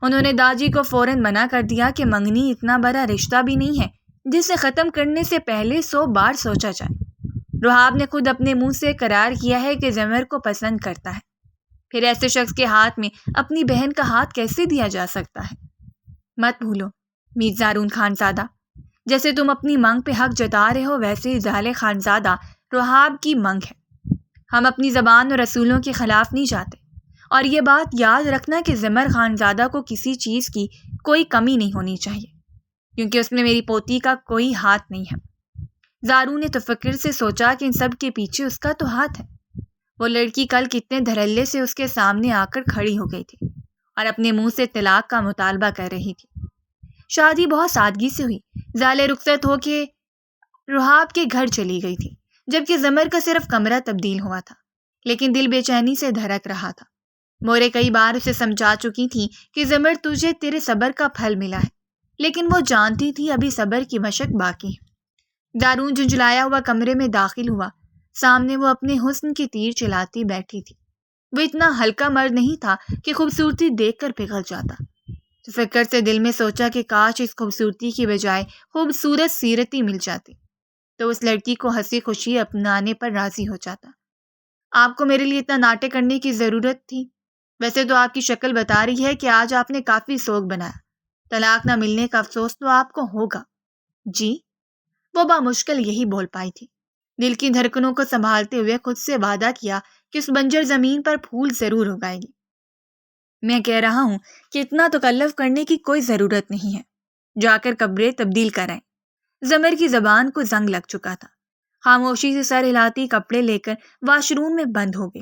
انہوں نے داجی کو فوراً منع کر دیا کہ منگنی اتنا بڑا رشتہ بھی نہیں ہے جسے ختم کرنے سے پہلے 100 بار سوچا جائے۔ رحاب نے خود اپنے منہ سے قرار کیا ہے کہ زمر کو پسند کرتا ہے، پھر ایسے شخص کے ہاتھ میں اپنی بہن کا ہاتھ کیسے دیا جا سکتا ہے؟ مت بھولو میر زارون خانزادہ، جیسے تم اپنی منگ پہ حق جتا رہے ہو ویسے ہی زہلے خانزادہ رحاب کی منگ ہے۔ ہم اپنی زبان اور رسولوں کے خلاف نہیں جاتے، اور یہ بات یاد رکھنا کہ زمر خانزادہ کو کسی چیز کی کوئی کمی نہیں ہونی چاہیے، کیونکہ اس میں میری پوتی کا کوئی ہاتھ نہیں ہے۔ زارون نے تفکر سے سوچا کہ ان سب کے پیچھے اس کا تو ہاتھ ہے۔ وہ لڑکی کل کتنے دھڑلے سے اس کے سامنے آ کر کھڑی ہو گئی تھی اور اپنے منہ سے طلاق کا مطالبہ کر رہی تھی۔ شادی بہت سادگی سے ہوئی۔ زالے رخصت ہو کے رحاب کے گھر چلی گئی تھی، جبکہ زمر کا صرف کمرہ تبدیل ہوا تھا، لیکن دل بے چینی سے دھڑک رہا تھا۔ مورے کئی بار اسے سمجھا چکی تھی کہ زمر تجھے تیرے صبر کا پھل ملا ہے، لیکن وہ جانتی تھی ابھی صبر کی مشق باقی ہے۔ زارون جھنجھلایا ہوا کمرے میں داخل ہوا۔ سامنے وہ اپنے حسن کی تیر چلاتی بیٹھی تھی۔ وہ اتنا ہلکا مرد نہیں تھا کہ خوبصورتی دیکھ کر پگھل جاتا۔ فکر سے دل میں سوچا کہ کاش اس خوبصورتی کی بجائے خوبصورت سیرتی مل جاتی تو اس لڑکی کو ہنسی خوشی اپنانے پر راضی ہو جاتا۔ آپ کو میرے لیے اتنا ناٹک کرنے کی ضرورت تھی؟ ویسے تو آپ کی شکل بتا رہی ہے کہ آج آپ نے کافی سوگ بنایا۔ طلاق نہ ملنے کا افسوس تو آپ کو ہوگا۔ جی، وہ بامشکل یہی بول پائی تھی۔ دل کی دھڑکنوں کو سنبھالتے ہوئے خود سے وعدہ کیا کہ اس بنجر زمین پر پھول ضرور اگائے گی۔ میں کہہ رہا ہوں کہ اتنا تکلف کرنے کی کوئی ضرورت نہیں ہے، جا کر قبریں تبدیل کرائیں۔ زمر کی زبان کو زنگ لگ چکا تھا۔ خاموشی سے سر ہلاتی کپڑے لے کر واش روم میں بند ہو گئی۔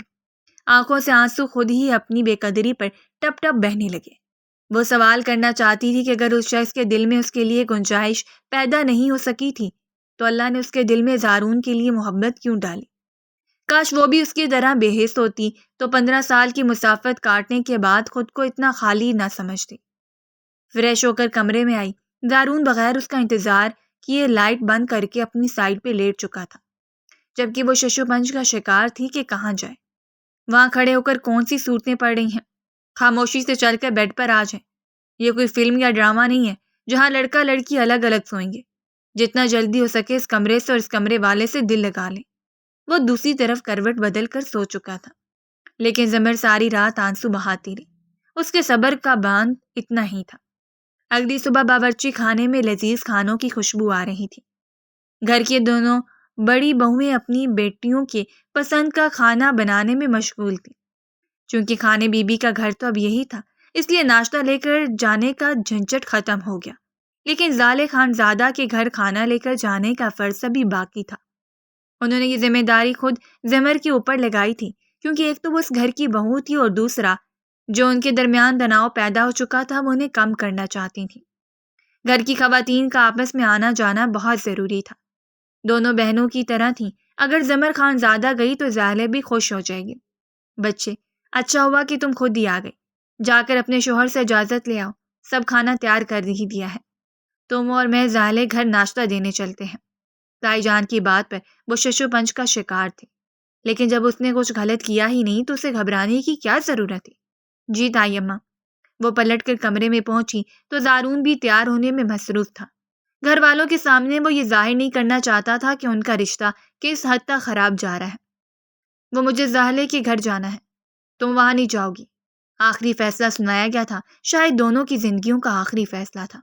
آنکھوں سے آنسو خود ہی اپنی بے قدری پر ٹپ ٹپ بہنے لگے۔ وہ سوال کرنا چاہتی تھی کہ اگر اس شخص کے دل میں اس کے لیے گنجائش پیدا نہیں ہو سکی تھی تو اللہ نے اس کے دل میں زارون کے لیے محبت کیوں ڈالی؟ کاش وہ بھی اس کی طرح بے حس ہوتی تو 15 سال کی مسافت کاٹنے کے بعد خود کو اتنا خالی نہ سمجھتی۔ فریش ہو کر کمرے میں آئی۔ دارون بغیر اس کا انتظار کیے لائٹ بند کر کے اپنی سائڈ پہ لیٹ چکا تھا، جبکہ وہ ششو پنج کا شکار تھی کہ کہاں جائے۔ وہاں کھڑے ہو کر کون سی صورتیں پڑ رہی ہیں؟ خاموشی سے چل کر بیڈ پر آ جائیں۔ یہ کوئی فلم یا ڈرامہ نہیں ہے جہاں لڑکا لڑکی الگ الگ سوئیں گے۔ جتنا جلدی ہو سکے اس کمرے سے اور اس کمرے والے سے دل لگا لیں۔ وہ دوسری طرف کروٹ بدل کر سو چکا تھا، لیکن زمر ساری رات آنسو بہاتی رہی۔ اس کے صبر کا باندھ اتنا ہی تھا۔ اگلی صبح باورچی خانے میں لذیذ کھانوں کی خوشبو آ رہی تھی۔ گھر کی دونوں بڑی بہویں اپنی بیٹیوں کے پسند کا کھانا بنانے میں مشغول تھی۔ چونکہ خانے بی بی کا گھر تو اب یہی تھا، اس لیے ناشتہ لے کر جانے کا جھنجھٹ ختم ہو گیا، لیکن زالے خان زادہ کے گھر کھانا لے کر جانے کا فرض ابھی باقی تھا۔ انہوں نے یہ ذمہ داری خود زمر کے اوپر لگائی تھی، کیونکہ ایک تو وہ اس گھر کی بہو تھی اور دوسرا جو ان کے درمیان تناؤ پیدا ہو چکا تھا وہ انہیں کم کرنا چاہتی تھی۔ گھر کی خواتین کا آپس میں آنا جانا بہت ضروری تھا۔ دونوں بہنوں کی طرح تھیں، اگر زمر خان زادہ گئی تو زالے بھی خوش ہو جائے گی۔ بچے، اچھا ہوا کہ تم خود ہی آ گئے، جا کر اپنے شوہر سے اجازت لے آؤ، سب کھانا تیار کر ہی دیا ہے، تم اور میں زالے گھر ناشتہ دینے چلتے ہیں۔ تائی جان کی بات پر وہ ششو پنج کا شکار تھے، لیکن جب اس نے کچھ غلط کیا ہی نہیں تو اسے گھبرانے کی کیا ضرورت تھی؟ جی تائی اماں۔ وہ پلٹ کر کمرے میں پہنچی تو دارون بھی تیار ہونے میں مصروف تھا۔ گھر والوں کے سامنے وہ یہ ظاہر نہیں کرنا چاہتا تھا کہ ان کا رشتہ کس حد تک خراب جا رہا ہے۔ وہ مجھے زالے کے گھر جانا ہے، تم وہاں نہیں جاؤ گی۔ آخری فیصلہ سنایا گیا تھا، شاید دونوں کی زندگیوں کا آخری فیصلہ تھا۔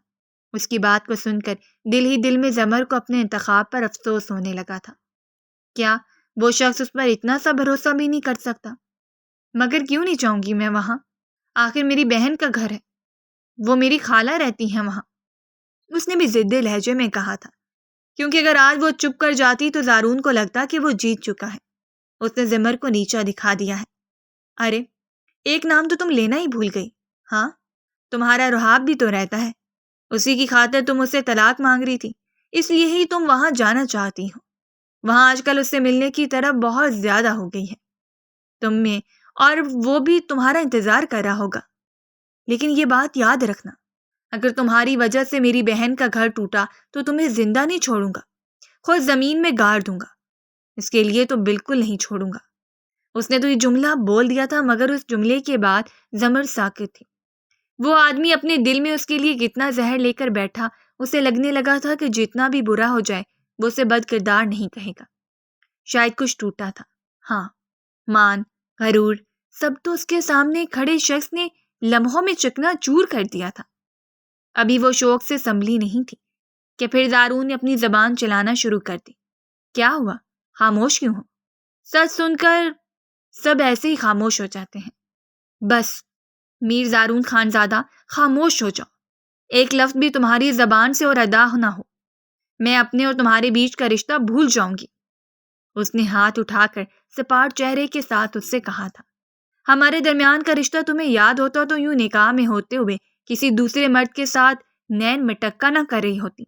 اس کی بات کو سن کر دل ہی دل میں زمر کو اپنے انتخاب پر افسوس ہونے لگا تھا۔ کیا وہ شخص اس پر اتنا سا بھروسہ بھی نہیں کر سکتا؟ مگر کیوں نہیں جاؤں گی میں وہاں؟ آخر میری بہن کا گھر ہے، وہ میری خالہ رہتی ہیں وہاں، اس نے بھی ضدی لہجے میں کہا تھا، کیونکہ اگر آج وہ چپ کر جاتی تو دارون کو لگتا کہ وہ جیت چکا ہے۔ اس نے زمر کو نیچا دکھا دیا ہے۔ ارے ایک نام تو تم لینا ہی بھول گئی۔ ہاں، تمہارا رحاب بھی تو رہتا ہے، اسی کی خاطر تم اسے طلاق مانگ رہی تھی، اس لیے ہی تم وہاں جانا چاہتی ہو۔ وہاں آج کل اس سے ملنے کی طرف بہت زیادہ ہو گئی ہے تم میں، اور وہ بھی تمہارا انتظار کر رہا ہوگا۔ لیکن یہ بات یاد رکھنا، اگر تمہاری وجہ سے میری بہن کا گھر ٹوٹا تو تمہیں زندہ نہیں چھوڑوں گا، خود زمین میں گاڑ دوں گا، اس کے لیے تو بالکل نہیں چھوڑوں گا۔ اس نے تو یہ جملہ بول دیا تھا، مگر اس جملے کے بعد زمر ساکت تھی۔ وہ آدمی اپنے دل میں اس کے لیے کتنا زہر لے کر بیٹھا، اسے لگنے لگا تھا کہ جتنا بھی برا ہو جائے وہ اسے بد کردار نہیں کہے گا۔ شاید کچھ ٹوٹا تھا، ہاں، مان، غرور، سب تو اس کے سامنے کھڑے شخص نے لمحوں میں چکنا چور کر دیا تھا۔ ابھی وہ شوق سے سنبھلی نہیں تھی کہ پھر دارون نے اپنی زبان چلانا شروع کر دی۔ کیا ہوا؟ خاموش کیوں ہو؟ سچ سن کر سب ایسے ہی خاموش ہو جاتے ہیں۔ بس میر دارون خانزادہ، خاموش ہو جاؤ، ایک لفظ بھی تمہاری زبان سے اور ادا نہ ہو، میں اپنے اور تمہارے بیچ کا رشتہ بھول جاؤں گی۔ اس نے ہاتھ اٹھا کر سپاٹ چہرے کے ساتھ اس سے کہا تھا، ہمارے درمیان کا رشتہ تمہیں یاد ہوتا تو یوں نکاح میں ہوتے ہوئے کسی دوسرے مرد کے ساتھ نین مٹکا نہ کر رہی ہوتی۔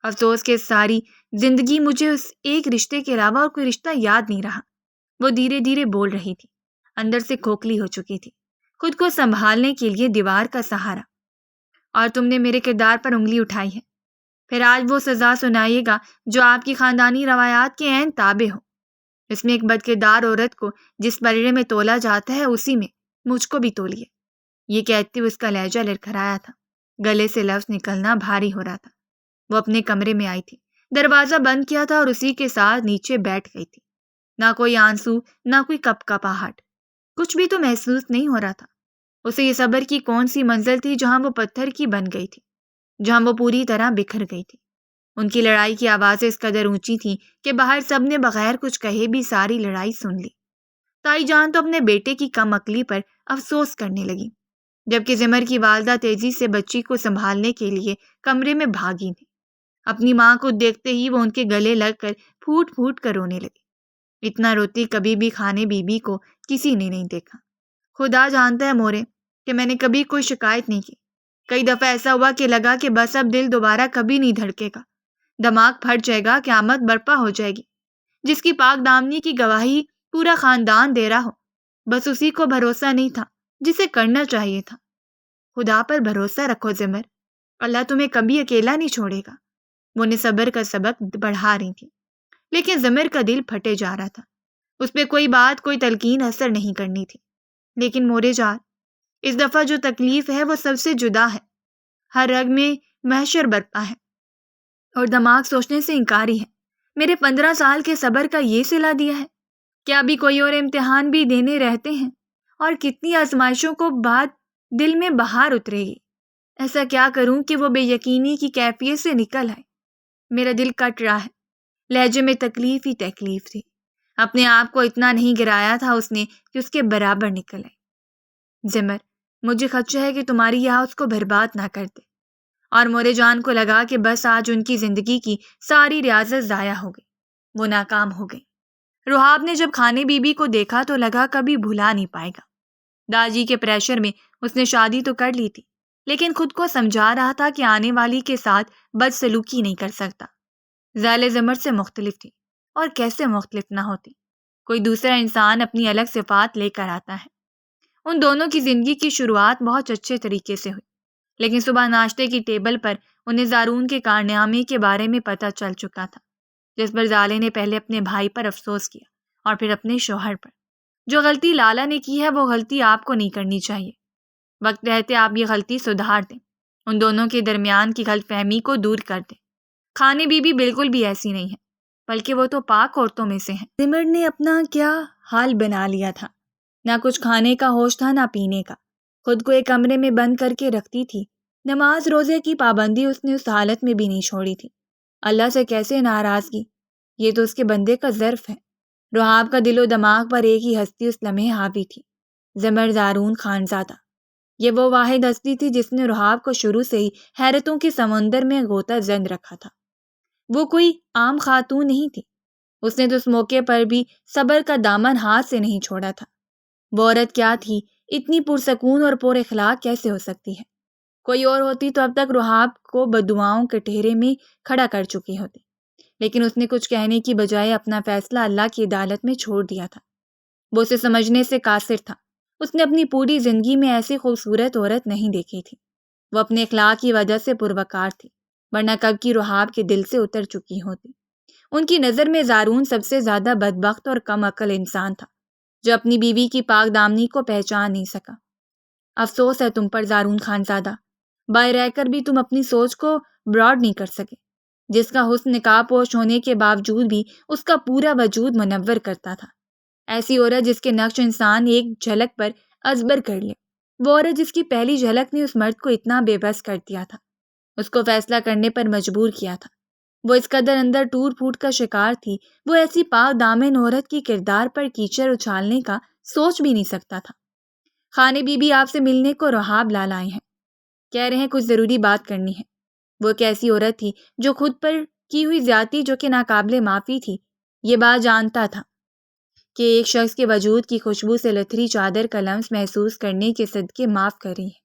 افسوس کہ ساری زندگی مجھے اس ایک رشتے کے علاوہ اور کوئی رشتہ یاد نہیں رہا۔ وہ دھیرے دھیرے بول رہی تھی، اندر سے کھوکھلی ہو چکی تھی، خود کو سنبھالنے کے لیے دیوار کا سہارا۔ اور تم نے میرے کردار پر انگلی اٹھائی ہے، پھر آج وہ سزا سنائیے گا جو آپ کی خاندانی روایات کے عین تابع ہو۔ اس میں ایک بد کردار عورت کو جس پلڑے میں تولا جاتا ہے اسی میں مجھ کو بھی تولیے۔ یہ کہتے ہوئے اس کا لہجہ لڑکھڑایا تھا، گلے سے لفظ نکلنا بھاری ہو رہا تھا۔ وہ اپنے کمرے میں آئی تھی، دروازہ بند کیا تھا اور اسی کے ساتھ نیچے بیٹھ گئی تھی۔ نہ کوئی آنسو، نہ کوئی کپ کپاہٹ، کچھ بھی تو محسوس نہیں ہو رہا تھا۔ اسے یہ صبر کی کون سی منزل تھی جہاں وہ پتھر کی بن گئی تھی، جہاں وہ پوری طرح بکھر گئی تھی۔ ان کی لڑائی کی آوازیں اس قدر اونچی تھیں کہ باہر سب نے بغیر کچھ کہے بھی ساری لڑائی سن لی۔ تائی جان تو اپنے بیٹے کی کم عقلی پر افسوس کرنے لگی، جبکہ زمر کی والدہ تیزی سے بچی کو سنبھالنے کے لیے کمرے میں بھاگی تھی۔ اپنی ماں کو دیکھتے ہی وہ ان کے گلے لگ کر پھوٹ پھوٹ کر رونے لگی۔ اتنا روتی کبھی بھی خانے بی بی کو کسی نے نہیں دیکھا۔ خدا جانتا ہے مورے کہ میں نے کبھی کوئی شکایت نہیں کی۔ کئی دفعہ ایسا ہوا کہ لگا کہ بس اب دل دوبارہ کبھی نہیں دھڑکے گا، دماغ پھٹ جائے گا، قیامت برپا ہو جائے گی۔ جس کی پاک دامنی کی گواہی پورا خاندان دے رہا ہو، بس اسی کو بھروسہ نہیں تھا جسے کرنا چاہیے تھا۔ خدا پر بھروسہ رکھو زمر، اللہ تمہیں کبھی اکیلا نہیں چھوڑے گا۔ وہ نے صبر کا سبق پڑھا رہی تھی، لیکن زمر کا دل پھٹے جا رہا تھا۔ اس پہ کوئی بات، کوئی تلقین اثر نہیں کرنی تھی۔ لیکن مورے جان، اس دفعہ جو تکلیف ہے وہ سب سے جدا ہے۔ ہر رگ میں محشر برپا ہے اور دماغ سوچنے سے انکاری ہے۔ میرے 15 سال کے صبر کا یہ صلہ دیا ہے؟ کیا ابھی کوئی اور امتحان بھی دینے رہتے ہیں؟ اور کتنی آزمائشوں کو بعد دل میں بہار اترے گی؟ ایسا کیا کروں کہ وہ بے یقینی کی کیفیت سے نکل آئے؟ میرا دل کٹ رہا ہے۔ لہجے میں تکلیف ہی تکلیف تھی۔ اپنے آپ کو اتنا نہیں گرایا تھا اس نے کہ اس کے برابر نکل آئے۔ زمر، مجھے خدشہ ہے کہ تمہاری یہاں اس کو برباد نہ کر دے۔ اور مورے جان کو لگا کہ بس آج ان کی زندگی کی ساری ریاضت ضائع ہو گئی، وہ ناکام ہو گئی۔ رحاب نے جب خانے بی بی کو دیکھا تو لگا کبھی بھلا نہیں پائے گا۔ داجی کے پریشر میں اس نے شادی تو کر لی تھی، لیکن خود کو سمجھا رہا تھا کہ آنے والی کے ساتھ بد سلوکی نہیں کر سکتا۔ ذیل زمر سے مختلف تھی، اور کیسے مختلف نہ ہوتی؟ کوئی دوسرا انسان اپنی الگ صفات لے کر آتا ہے۔ ان دونوں کی زندگی کی شروعات بہت اچھے طریقے سے ہوئی، لیکن صبح ناشتے کی ٹیبل پر انہیں زارون کے کارنامے کے بارے میں پتہ چل چکا تھا، جس پر زالے نے پہلے اپنے بھائی پر افسوس کیا اور پھر اپنے شوہر پر۔ جو غلطی لالا نے کی ہے وہ غلطی آپ کو نہیں کرنی چاہیے۔ وقت رہتے آپ یہ غلطی سدھار دیں، ان دونوں کے درمیان کی غلط فہمی کو دور کر دیں۔ خانے بی بی بالکل بھی ایسی نہیں ہے، بلکہ وہ تو پاک عورتوں میں سے ہیں۔ زمر نے اپنا کیا حال بنا لیا تھا، نہ کچھ کھانے کا ہوش تھا نہ پینے کا۔ خود کو ایک کمرے میں بند کر کے رکھتی تھی۔ نماز روزے کی پابندی اس نے اس حالت میں بھی نہیں چھوڑی تھی۔ اللہ سے کیسے ناراضگی؟ یہ تو اس کے بندے کا ظرف ہے۔ رحاب کا دل و دماغ پر ایک ہی ہستی اس لمحے حاوی تھی، زمر زارون خانزادہ۔ یہ وہ واحد ہستی تھی جس نے رحاب کو شروع سے ہی حیرتوں کے سمندر میں غوطہ زن رکھا تھا۔ وہ کوئی عام خاتون نہیں تھی۔ اس نے تو اس موقع پر بھی صبر کا دامن ہاتھ سے نہیں چھوڑا تھا۔ وہ عورت کیا تھی؟ اتنی پرسکون اور پر اخلاق کیسے ہو سکتی ہے؟ کوئی اور ہوتی تو اب تک رحاب کو بددعاؤں کے ٹھہرے میں کھڑا کر چکی ہوتی، لیکن اس نے کچھ کہنے کی بجائے اپنا فیصلہ اللہ کی عدالت میں چھوڑ دیا تھا۔ وہ اسے سمجھنے سے قاصر تھا۔ اس نے اپنی پوری زندگی میں ایسی خوبصورت عورت نہیں دیکھی تھی۔ وہ اپنے اخلاق کی وجہ سے پروکار تھی، ورنہ کب کی رحاب کے دل سے اتر چکی ہوتی۔ ان کی نظر میں زارون سب سے زیادہ بدبخت اور کم عقل انسان تھا، جو اپنی بیوی کی پاک دامنی کو پہچان نہیں سکا۔ افسوس ہے تم پر زارون خانزادہ، بائے رہ کر بھی تم اپنی سوچ کو براڈ نہیں کر سکے۔ جس کا حسن نقاب پوش ہونے کے باوجود بھی اس کا پورا وجود منور کرتا تھا۔ ایسی عورت جس کے نقش انسان ایک جھلک پر ازبر کر لے۔ وہ عورت جس کی پہلی جھلک نے اس مرد کو اتنا بے بس کر دیا تھا، اس کو فیصلہ کرنے پر مجبور کیا تھا۔ وہ اس قدر اندر ٹوٹ پھوٹ کا شکار تھی، وہ ایسی پاک دامن عورت کی کردار پر کیچڑ اچھالنے کا سوچ بھی نہیں سکتا تھا۔ خانے بی بی آپ سے ملنے کو رحاب لال آئے ہیں، کہہ رہے ہیں کچھ ضروری بات کرنی ہے۔ وہ ایک ایسی عورت تھی جو خود پر کی ہوئی زیادتی جو کہ ناقابل معافی تھی، یہ بات جانتا تھا کہ ایک شخص کے وجود کی خوشبو سے لتھڑی چادر کا لمس محسوس کرنے کے صدقے معاف کر رہی ہے۔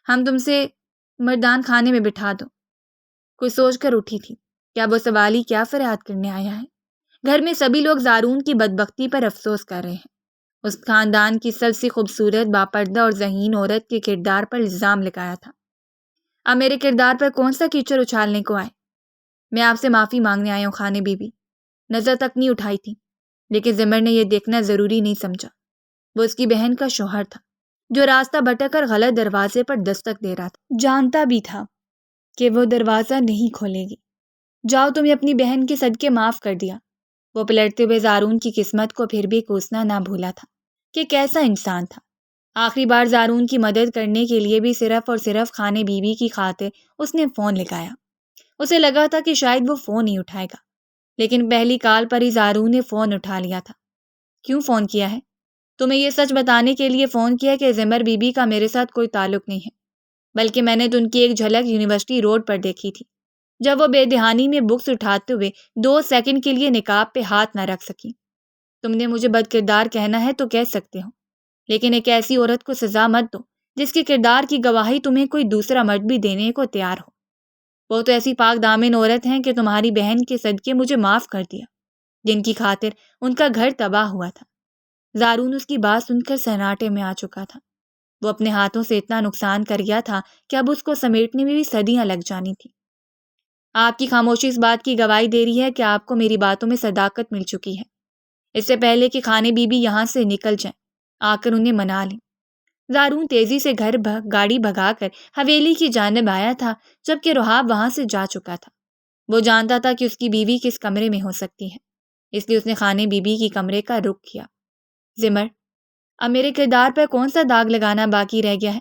ہم تم سے مردان خانے میں بٹھا دو، کوئی سوچ کر اٹھی تھی۔ کیا وہ سوالی کیا فریاد کرنے آیا ہے؟ گھر میں سبھی لوگ زارون کی بدبختی پر افسوس کر رہے ہیں۔ اس خاندان کی سب سے خوبصورت باپردہ اور ذہین عورت کے کردار پر الزام لگایا تھا۔ اب میرے کردار پر کون سا کیچڑ اچھالنے کو آئے؟ میں آپ سے معافی مانگنے آیا ہوں خانے بی بی۔ نظر تک نہیں اٹھائی تھی، لیکن زمر نے یہ دیکھنا ضروری نہیں سمجھا۔ وہ اس کی بہن کا شوہر تھا، جو راستہ بھٹک کر غلط دروازے پر دستک دے رہا تھا۔ جانتا بھی تھا کہ وہ دروازہ نہیں کھولے گی۔ جاؤ، تمہیں اپنی بہن کے صدقے معاف کر دیا۔ وہ پلٹتے ہوئے زارون کی قسمت کو پھر بھی کوسنا نہ بھولا تھا کہ کیسا انسان تھا۔ آخری بار زارون کی مدد کرنے کے لیے بھی صرف اور صرف خانے بی بی کی خاطر اس نے فون لگایا۔ اسے لگا تھا کہ شاید وہ فون نہیں اٹھائے گا، لیکن پہلی کال پر ہی زارون نے فون اٹھا لیا تھا۔ کیوں فون کیا ہے؟ تمہیں یہ سچ بتانے کے لیے فون کیا کہ زمر بی بی کا میرے ساتھ کوئی تعلق نہیں ہے، بلکہ میں نے تو ان کی ایک جھلک یونیورسٹی روڈ پر دیکھی تھی، جب وہ بے دہانی میں بکس اٹھاتے ہوئے 2 سیکنڈ کے لیے نقاب پہ ہاتھ نہ رکھ سکی۔ تم نے مجھے بد کردار کہنا ہے تو کہہ سکتے ہو، لیکن ایک ایسی عورت کو سزا مت دو جس کے کردار کی گواہی تمہیں کوئی دوسرا مرد بھی دینے کو تیار ہو۔ وہ تو ایسی پاک دامن عورت ہیں کہ تمہاری بہن کے صدقے مجھے معاف کر دیا۔ جن کی خاطر ان کا گھر تباہ ہوا تھا۔ زارون اس کی بات سن کر سناٹے میں آ چکا تھا۔ وہ اپنے ہاتھوں سے اتنا نقصان کر گیا تھا کہ اب اس کو سمیٹنے میں بھی صدیاں لگ جانی تھی۔ آپ کی خاموشی اس بات کی گواہی دے رہی ہے کہ آپ کو میری باتوں میں صداقت مل چکی ہے۔ اس سے پہلے کہ خانے بی بی یہاں سے نکل جائیں، آ کر انہیں منا لیں۔ زارون تیزی سے گاڑی بھگا کر حویلی کی جانب آیا تھا، جبکہ رحاب وہاں سے جا چکا تھا۔ وہ جانتا تھا کہ اس کی بیوی کس کمرے میں ہو سکتی ہے، اس لیے اس نے خانے بی بی کی کمرے کا رخ کیا۔ زمر، اب میرے کردار پر کون سا داغ لگانا باقی رہ گیا ہے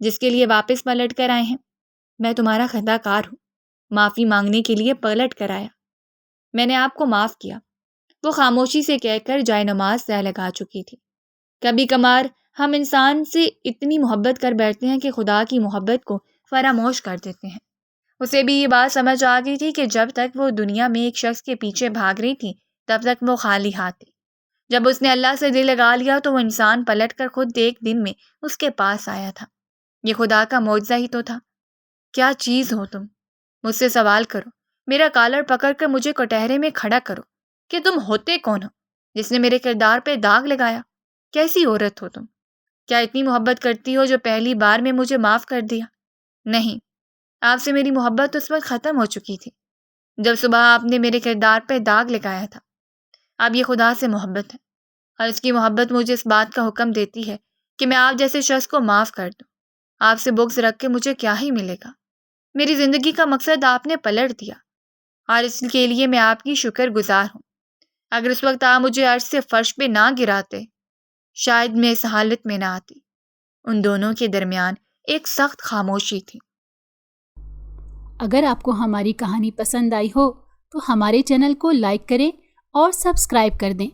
جس کے لیے واپس پلٹ کر آئے ہیں؟ میں تمہارا خطا کار ہوں، معافی مانگنے کے لیے پلٹ کر آیا۔ میں نے آپ کو معاف کیا، وہ خاموشی سے کہہ کر جائے نماز تہ لگا چکی تھی۔ کبھی کبھار ہم انسان سے اتنی محبت کر بیٹھتے ہیں کہ خدا کی محبت کو فراموش کر دیتے ہیں۔ اسے بھی یہ بات سمجھ آ گئی تھی کہ جب تک وہ دنیا میں ایک شخص کے پیچھے بھاگ رہی تھی تب تک وہ خالی ہاتھ تھی۔ جب اس نے اللہ سے دل لگا لیا تو وہ انسان پلٹ کر خود ایک دن میں اس کے پاس آیا تھا۔ یہ خدا کا معجزہ ہی تو تھا۔ کیا چیز ہو تم؟ مجھ سے سوال کرو، میرا کالر پکڑ کر مجھے کٹہرے میں کھڑا کرو کہ تم ہوتے کون ہو جس نے میرے کردار پہ داغ لگایا؟ کیسی عورت ہو تم؟ کیا اتنی محبت کرتی ہو جو پہلی بار میں مجھے معاف کر دیا؟ نہیں، آپ سے میری محبت اس وقت ختم ہو چکی تھی جب صبح آپ نے میرے کردار پہ داغ لگایا تھا۔ اب یہ خدا سے محبت ہے، اور اس کی محبت مجھے اس بات کا حکم دیتی ہے کہ میں آپ جیسے شخص کو معاف کر دوں۔ آپ سے بغض رکھ کے مجھے کیا ہی ملے گا؟ میری زندگی کا مقصد آپ نے پلٹ دیا، اور اس کے لیے میں آپ کی شکر گزار ہوں۔ اگر اس وقت آپ مجھے عرش سے فرش پہ نہ گراتے، شاید میں اس حالت میں نہ آتی۔ ان دونوں کے درمیان ایک سخت خاموشی تھی۔ اگر آپ کو ہماری کہانی پسند آئی ہو تو ہمارے چینل کو لائک کریں اور سبسکرائب کر دیں۔